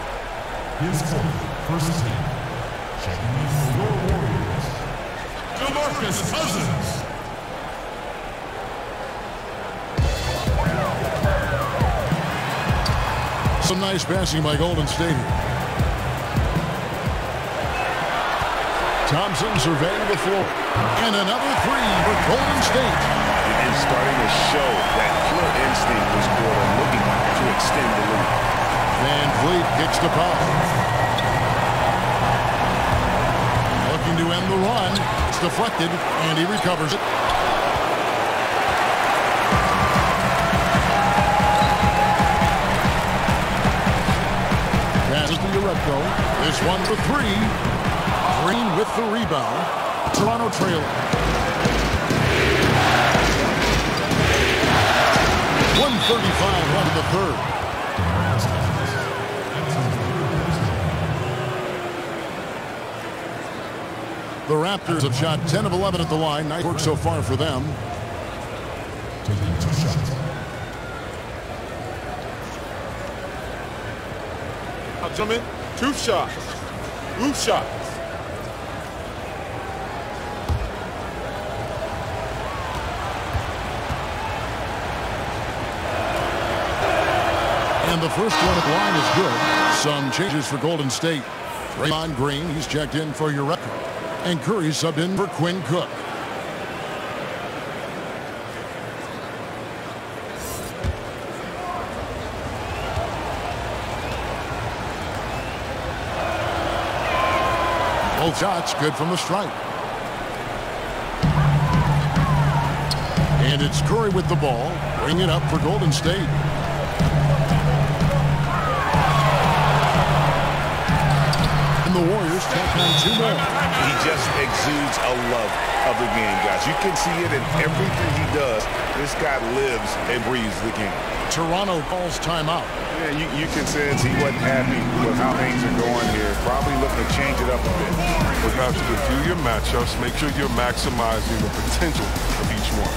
His 4th team. Checking in for your Warriors. DeMarcus Cousins. Some nice passing by Golden State here. Thompson surveying the floor. And another 3 for Golden State. It is starting to show that pure instinct this quarter, looking to extend the lead. VanVleet kicks the Powell. It's deflected, and he recovers it. Passes to Urecko. This one for three. Green with the rebound. Toronto trailing. 1:35 left in the third. The Raptors have shot 10 of 11 at the line. Nice work so far for them. Taking 2 shots. Now, gentlemen, 2 shots. 2 shots. And the first one at the line is good. Some changes for Golden State. Draymond Green, he's checked in for Urecko. And Curry subbed in for Quinn Cook. Both shots good from the stripe. And it's Curry with the ball. Bring it up for Golden State. And the Warriors tack on 2 more. He just exudes a love of the game, guys. You can see it in everything he does. This guy lives and breathes the game. Toronto calls timeout. Yeah, you can sense he wasn't happy with how things are going here. Probably looking to change it up a bit. You have to review your matchups. Make sure you're maximizing the potential of each one.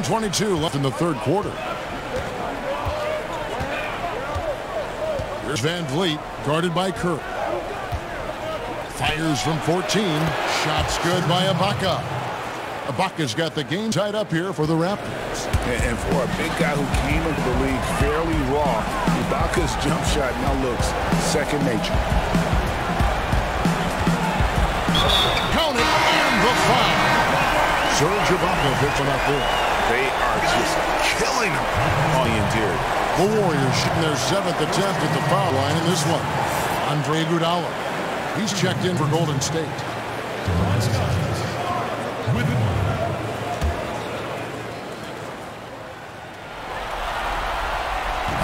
.22 left in the third quarter. Here's Van Vliet, guarded by Kirk. Fires from 14. Shots good by Ibaka. Ibaka's got the game tied up here for the Raptors. And for a big guy who came into the league fairly raw, Ibaka's jump shot now looks second nature. Count it, and the foul. Serge Ibaka picks one up there. They are just killing him on the interior. The Warriors shooting their 7th attempt at the foul line in this one. Andre Iguodala. He's checked in for Golden State.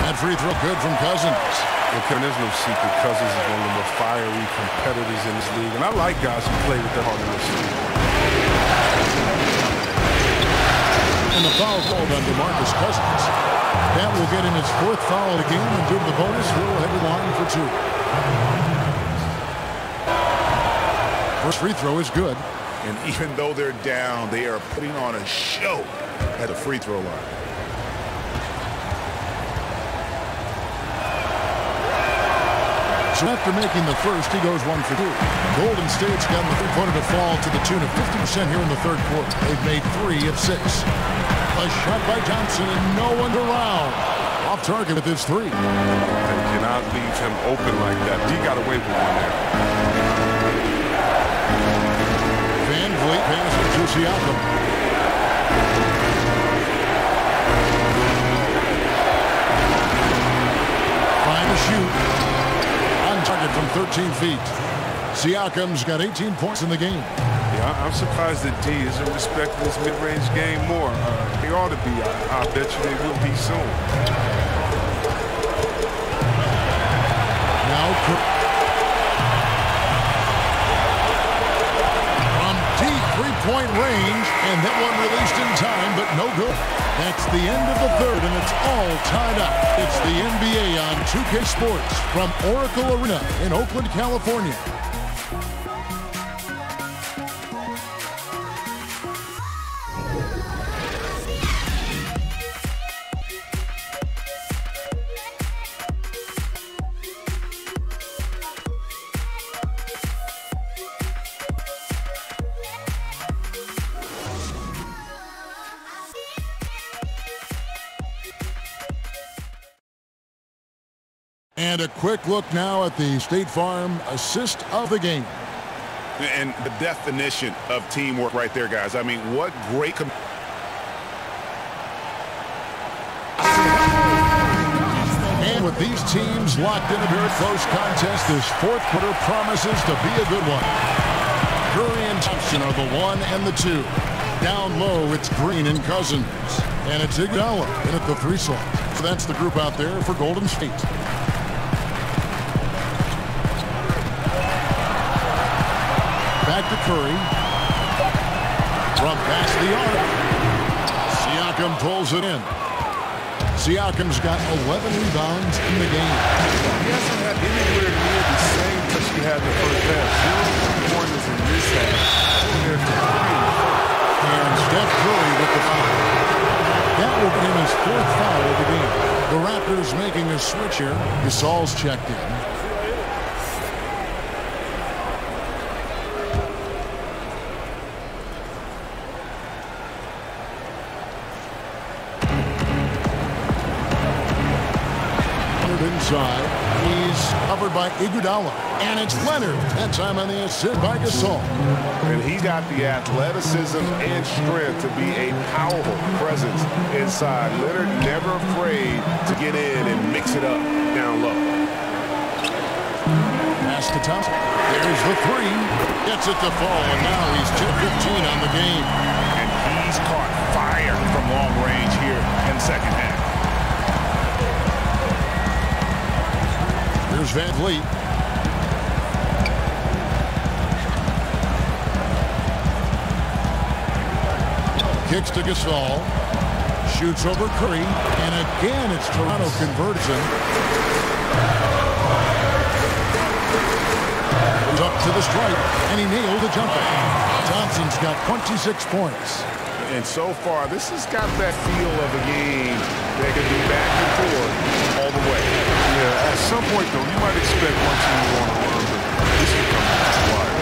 That free throw good from Cousins. Okay, there's no secret. Cousins is one of the more fiery competitors in this league. And I like guys who play with their heart in this league. And the foul called on DeMarcus Cousins. That will get in his 4th foul of the game, and due to the bonus, we'll head to line for 2. First free throw is good. And even though they're down, they are putting on a show at the free throw line. So after making the first, he goes 1 for 2. Golden State's gotten the three-pointer to fall to the tune of 50% here in the third quarter. They've made 3 of 6. A shot by Thompson and no one around. Off target with his 3. They cannot leave him open like that. D got away with one there. Van Vliet passes to Siakam. Fine to shoot. On target from 13 feet. Siakam's got 18 points in the game. Yeah, I'm surprised that D isn't respecting this mid-range game more. They ought to be. I bet you they will be soon. Now from deep three-point range, and that one released in time, but no good. That's the end of the third, and it's all tied up. It's the NBA on 2K Sports from Oracle Arena in Oakland, California. And a quick look now at the State Farm assist of the game. And the definition of teamwork right there, guys. I mean, what great... And with these teams locked in a very close contest, this fourth quarter promises to be a good one. Curry and Thompson are the 1 and the 2. Down low, it's Green and Cousins. And it's Iguodala in at the 3 slot. So that's the group out there for Golden State. Back to Curry. From past the arc. Siakam pulls it in. Siakam's got 11 rebounds in the game. He hasn't had anywhere near the same touch he had in the first half. 0 pointers in this half. And Steph Curry with the foul. That will be his 4th foul of the game. The Raptors making a switch here. Gasol's checked in. Inside. He's covered by Iguodala. And it's Leonard. That time on the assist by Gasol. And he's got the athleticism and strength to be a powerful presence inside. Leonard never afraid to get in and mix it up down low. Pass to Thompson. There's the 3. Gets it to fall, and now he's 2-15 on the game. And he's caught fire from long range here in the second half. Here's Van Vliet. Kicks to Gasol. Shoots over Curry. And again, it's Toronto conversion. Goes up to the stripe. And he nailed the jumper. Thompson's got 26 points. And so far, this has got that feel of a game that can be back and forth all the way. Yeah, at some point, though, you might expect one team to want to run, but this becomes wide.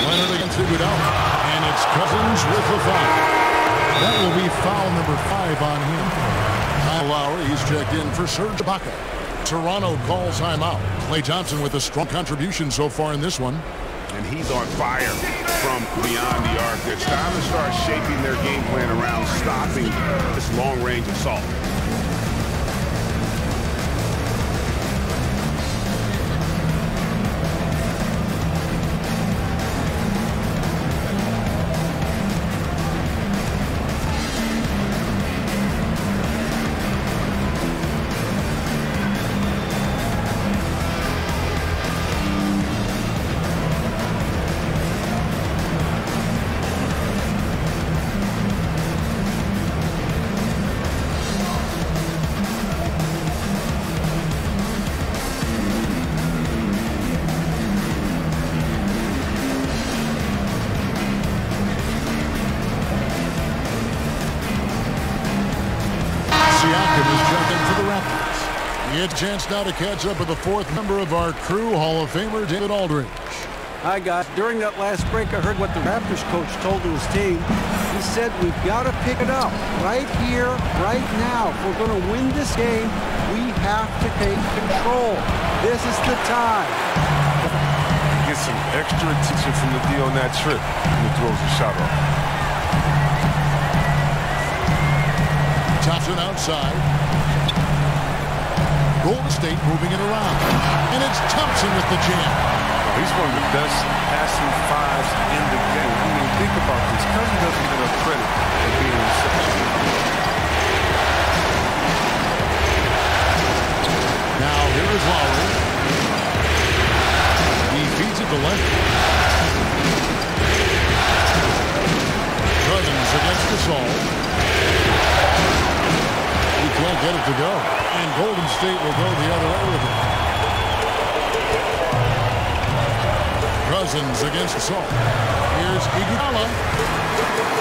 Leonard against Iguodala. And it's Cousins with the foul. That will be foul number 5 on him. Kyle Lowry, he's checked in for Serge Ibaka. Toronto calls timeout. Klay Thompson with a strong contribution so far in this one. And he's on fire from beyond the arc. It's time to start shaping their game plan around stopping this long-range assault. It's a chance now to catch up with the 4th member of our crew, Hall of Famer David Aldridge. Hi, guys. During that last break, I heard what the Raptors coach told to his team. He said, we've got to pick it up right here, right now. If we're going to win this game, we have to take control. This is the time. Get some extra attention from the D on that trip when he throws a shot off. Thompson outside. Golden State moving it around. And it's Thompson with the jam. He's one of the best passing 5s in the game. I mean, think about this. Cousins doesn't get enough credit for being in such a game. Now, here is Lowry. He feeds it to Leonard. Cousins against Gasol. He can't get it to go. And Golden State will go the other way with it. Cousins against Gasol. Here's Iguodala.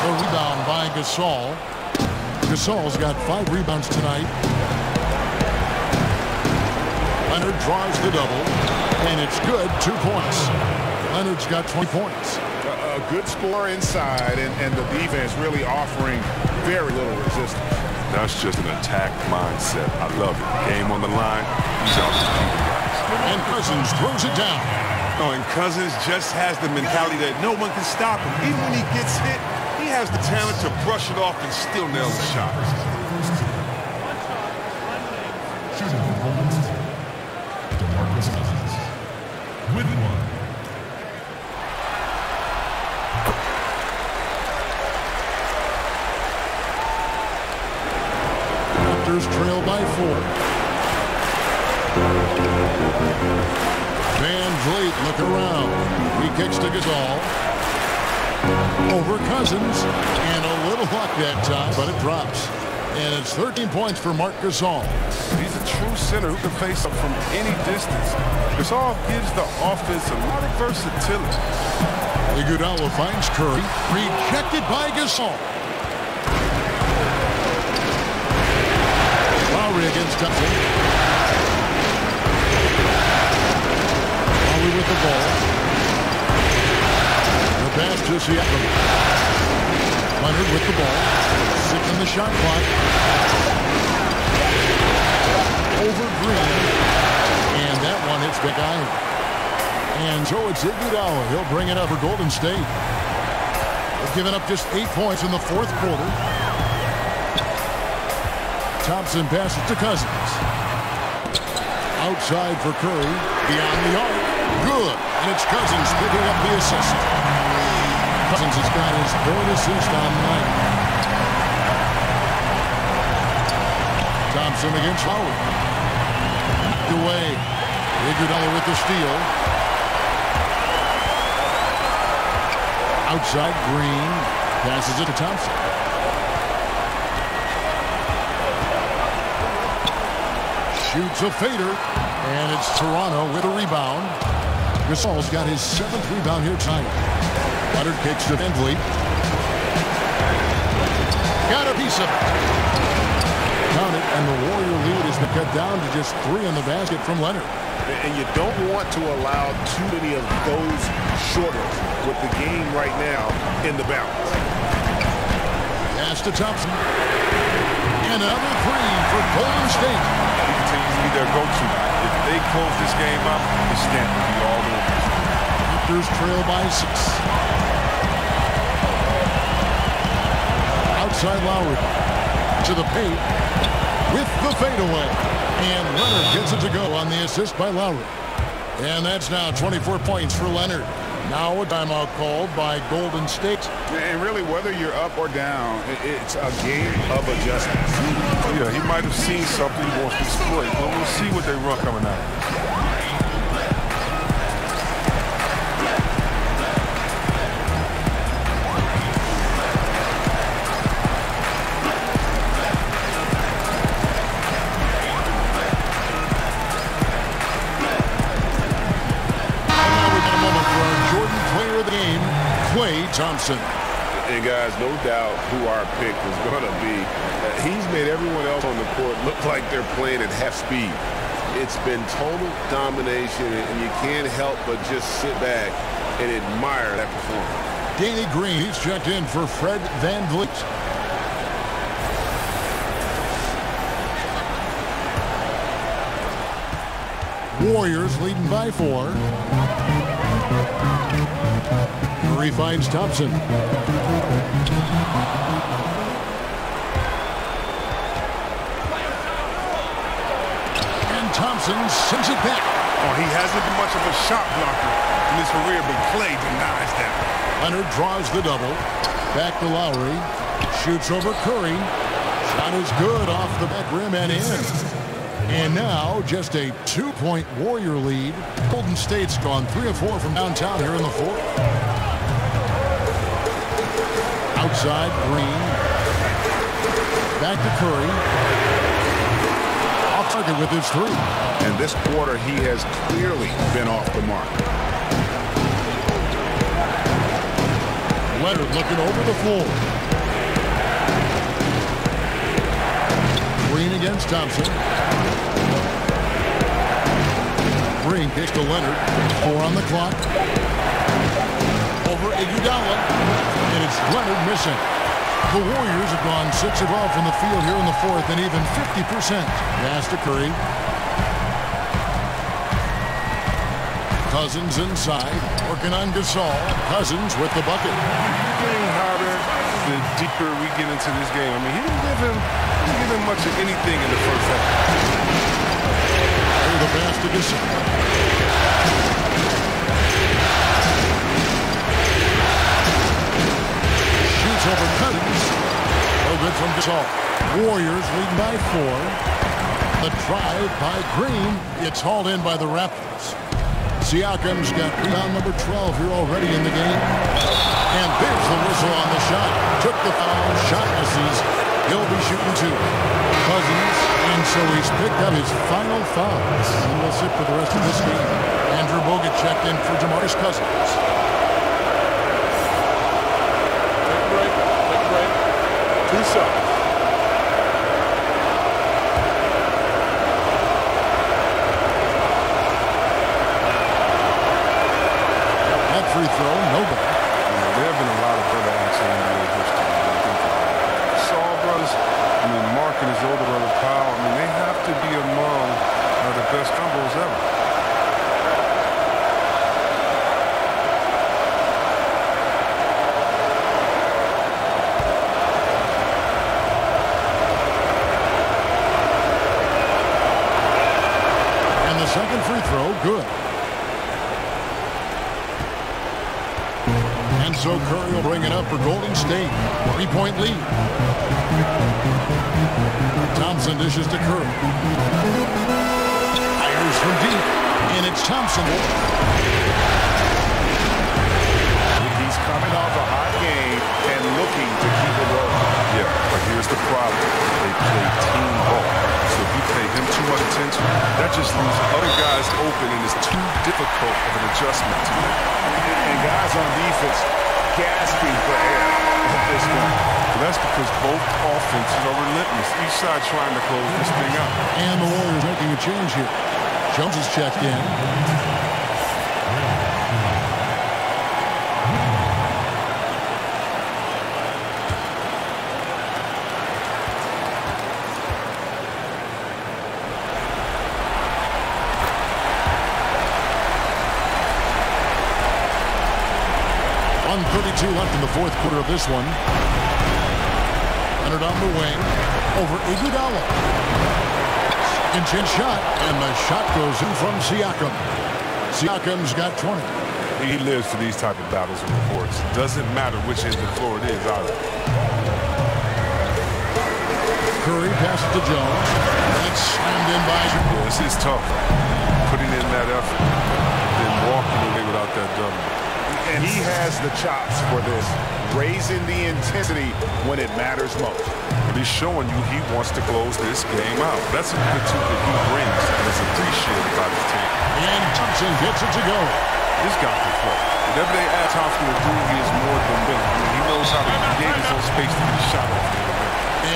The rebound by Gasol. Gasol's got 5 rebounds tonight. Leonard draws the double. And it's good. 2 points. Leonard's got 20 points. A good score inside, and the defense really offering very little resistance. That's just an attack mindset. I love it. Game on the line. He's out to beat the guys. And Cousins throws it down. Oh, and Cousins just has the mentality that no one can stop him. Even when he gets hit, he has the talent to brush it off and still nail the shot. Shooting for Golden State, DeMarcus Cousins. With one. Raptors trail by 4. Van Vliet look around. He kicks to Gasol. Over Cousins. And a little luck that time, but it drops. And it's 13 points for Marc Gasol. He's a true center who can face up from any distance. Gasol gives the offense a lot of versatility. Iguodala finds Curry. Rejected by Gasol. Lowry against Thompson. Lowry with the ball. The pass to Siakam. Leonard with the ball. 6 in the shot clock. Over Green. And that one hits Big Iron. And so it's Iguodala. He'll bring it up for Golden State. They've given up just 8 points in the fourth quarter. Thompson passes to Cousins. Outside for Curry. Beyond the arc. Good. And it's Cousins picking up the assist. Cousins has got his 3rd assist on the night. Thompson against Lowry. Away. Iguodala with the steal. Outside Green. Passes it to Thompson. Shoots a fader, and it's Toronto with a rebound. Gasol's got his 7th rebound here tonight. Leonard kicks to Van Vliet. Got a piece of it. Count it, and the Warrior lead has been cut down to just 3 in the basket from Leonard. And you don't want to allow too many of those shorters with the game right now in the balance. Pass to Thompson. And another 3 for Golden State. He continues to be their go-to. If they close this game out, the stamp will be all over. Raptors trail by 6. Outside Lowry. To the paint. With the fadeaway. And Leonard gets it to go on the assist by Lowry. And that's now 24 points for Leonard. Now a timeout called by Golden State. And really, whether you're up or down, it's a game of adjustments. Yeah, he might have seen something he wants to exploit, but we'll see what they run coming out. Thompson. And guys, no doubt who our pick was going to be. He's made everyone else on the court look like they're playing at half speed. It's been total domination, and you can't help but just sit back and admire that performance. Danny Green, he's checked in for Fred Van Vliet. Warriors leading by 4. Curry finds Thompson. And Thompson sends it back. Oh, he hasn't been much of a shot blocker in his career, but Clay denies that. Leonard draws the double. Back to Lowry. Shoots over Curry. Shot is good off the back rim and in. And now just a 2-point Warrior lead. Golden State's gone 3 of 4 from downtown here in the fourth. Outside Green. Back to Curry. Off target with his 3. And this quarter he has clearly been off the mark. Leonard looking over the floor. Green against Thompson. Green kicks to Leonard. 4 on the clock. Over Iguodala. And it's Leonard missing. The Warriors have gone 6 of 12 from the field here in the fourth, and even 50%. Pass to Curry. Cousins inside, working on Gasol. Cousins with the bucket. Getting harder the deeper we get into this game. I mean, he didn't give him much of anything in the first half. Here's the pass to Gasol. Shoots over Cousins. No good from Gasol. Warriors leading by 4. The drive by Green. It's hauled in by the Raptors. Siakam's got rebound number 12 here already in the game. And there's the whistle on the shot. Took the foul. Shot misses. He'll be shooting 2. Cousins. And so he's picked up his final fouls. He will sit for the rest of this game. Andrew Bogut checked in for Jamarcus Cousins. Take a break. Take a break. 2 shots. Free throw, nobody. There have been a lot of better action in NBA history. Saul brothers, I mean, Mark and his older brother Powell, I mean, they have to be among the best combos ever. And the second free throw, good. And so Curry will bring it up for Golden State. 3-point lead. Thompson dishes to Curry. Fires from deep. And it's Thompson. He's coming off a hot game and looking to keep it rolling. Yeah, but here's the problem. They play team ball. So if you pay him too much attention, that just leaves other guys open, and it's too difficult of an adjustment to make. And guys on defense gasping for air at this point. Well, that's because both offenses are relentless. Each side trying to close this thing out. And the Warriors making a change here. Jones is checked in. Left in the fourth quarter of this one. Leonard on the wing. Over Iguodala. Second shot. And the shot goes in from Siakam. Siakam's got 20. He lives for these type of battles and reports. Doesn't matter which end of the floor it is either. Curry passes to Jones. It's slammed in by... Yeah, this is tough. Putting in that effort. Then walking away without that double. And he has the chops for this, raising the intensity when it matters most. But he's showing you he wants to close this game out. That's a attitude that he brings and is appreciated by his team. And Thompson gets it to go. This guy can play. Whatever they ask Thompson to do, he is more than big. I mean, he knows how to create his own space to get a shot off.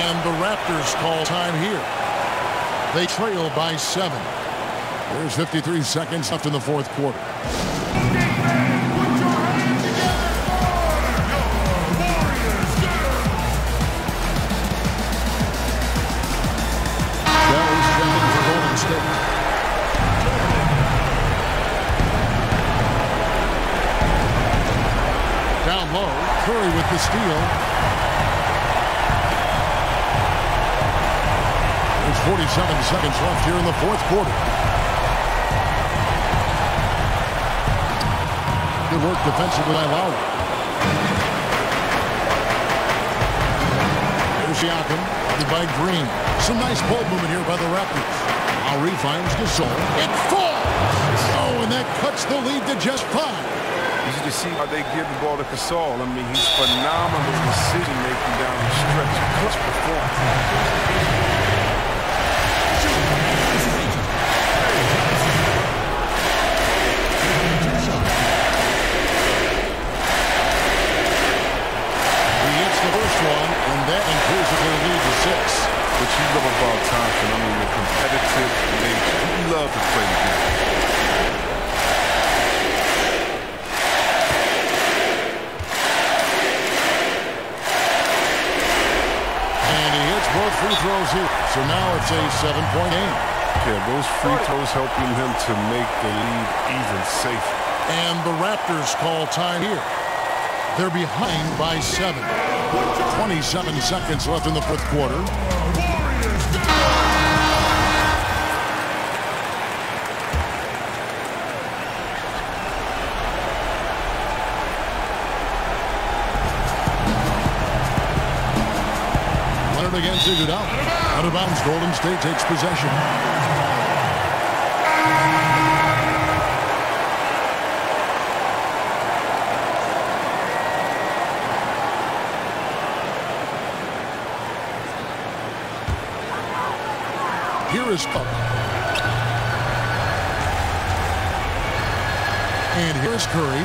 And the Raptors call time here. They trail by 7. There's 53 seconds left in the fourth quarter. Down low, Curry with the steal. There's 47 seconds left here in the fourth quarter. Good work defensively by Lowry. There's Siakam, guarded by Green. Some nice ball movement here by the Raptors. Lowry finds Gasol. It falls! Oh, and that cuts the lead to just 5. Easy to see how they give the ball to Gasol. I mean, he's phenomenal decision-making down the stretch. Clutch performance. He hits the first one, and that increases their lead to 6. What you love about Thompson, I mean, the competitive nature. He loves to play the game. free throws here. So now it's a 7-point game. Yeah, those free throws helping him to make the lead even safer. And the Raptors call time here. They're behind by 7. 27 seconds left in the fourth quarter. Leonard again figured it out. Out of bounds, Golden State takes possession. Here is Cook. And here is Curry.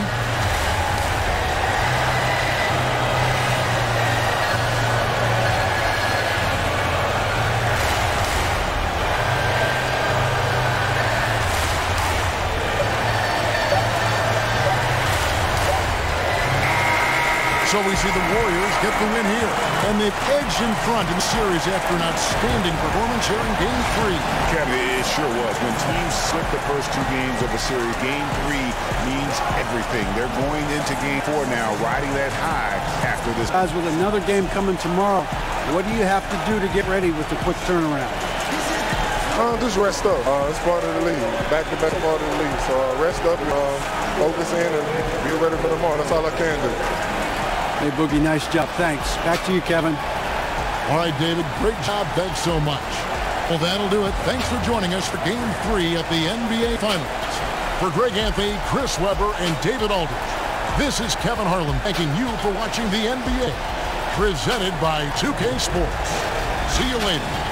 So we see the Warriors get the win here. And they've edged in front in the series after an outstanding performance here in Game 3. Kevin, it sure was. When teams split the first 2 games of a series, Game 3 means everything. They're going into Game 4 now, riding that high after this. Guys, with another game coming tomorrow, what do you have to do to get ready with the quick turnaround? Just rest up. It's part of the league. Back-to-back part of the league. So rest up, focus in, and be ready for tomorrow. That's all I can do. Hey, Boogie, nice job. Thanks. Back to you, Kevin. All right, David, great job. Thanks so much. Well, that'll do it. Thanks for joining us for Game 3 at the NBA Finals. For Greg Anthony, Chris Webber, and David Aldridge, this is Kevin Harlan thanking you for watching the NBA, presented by 2K Sports. See you later.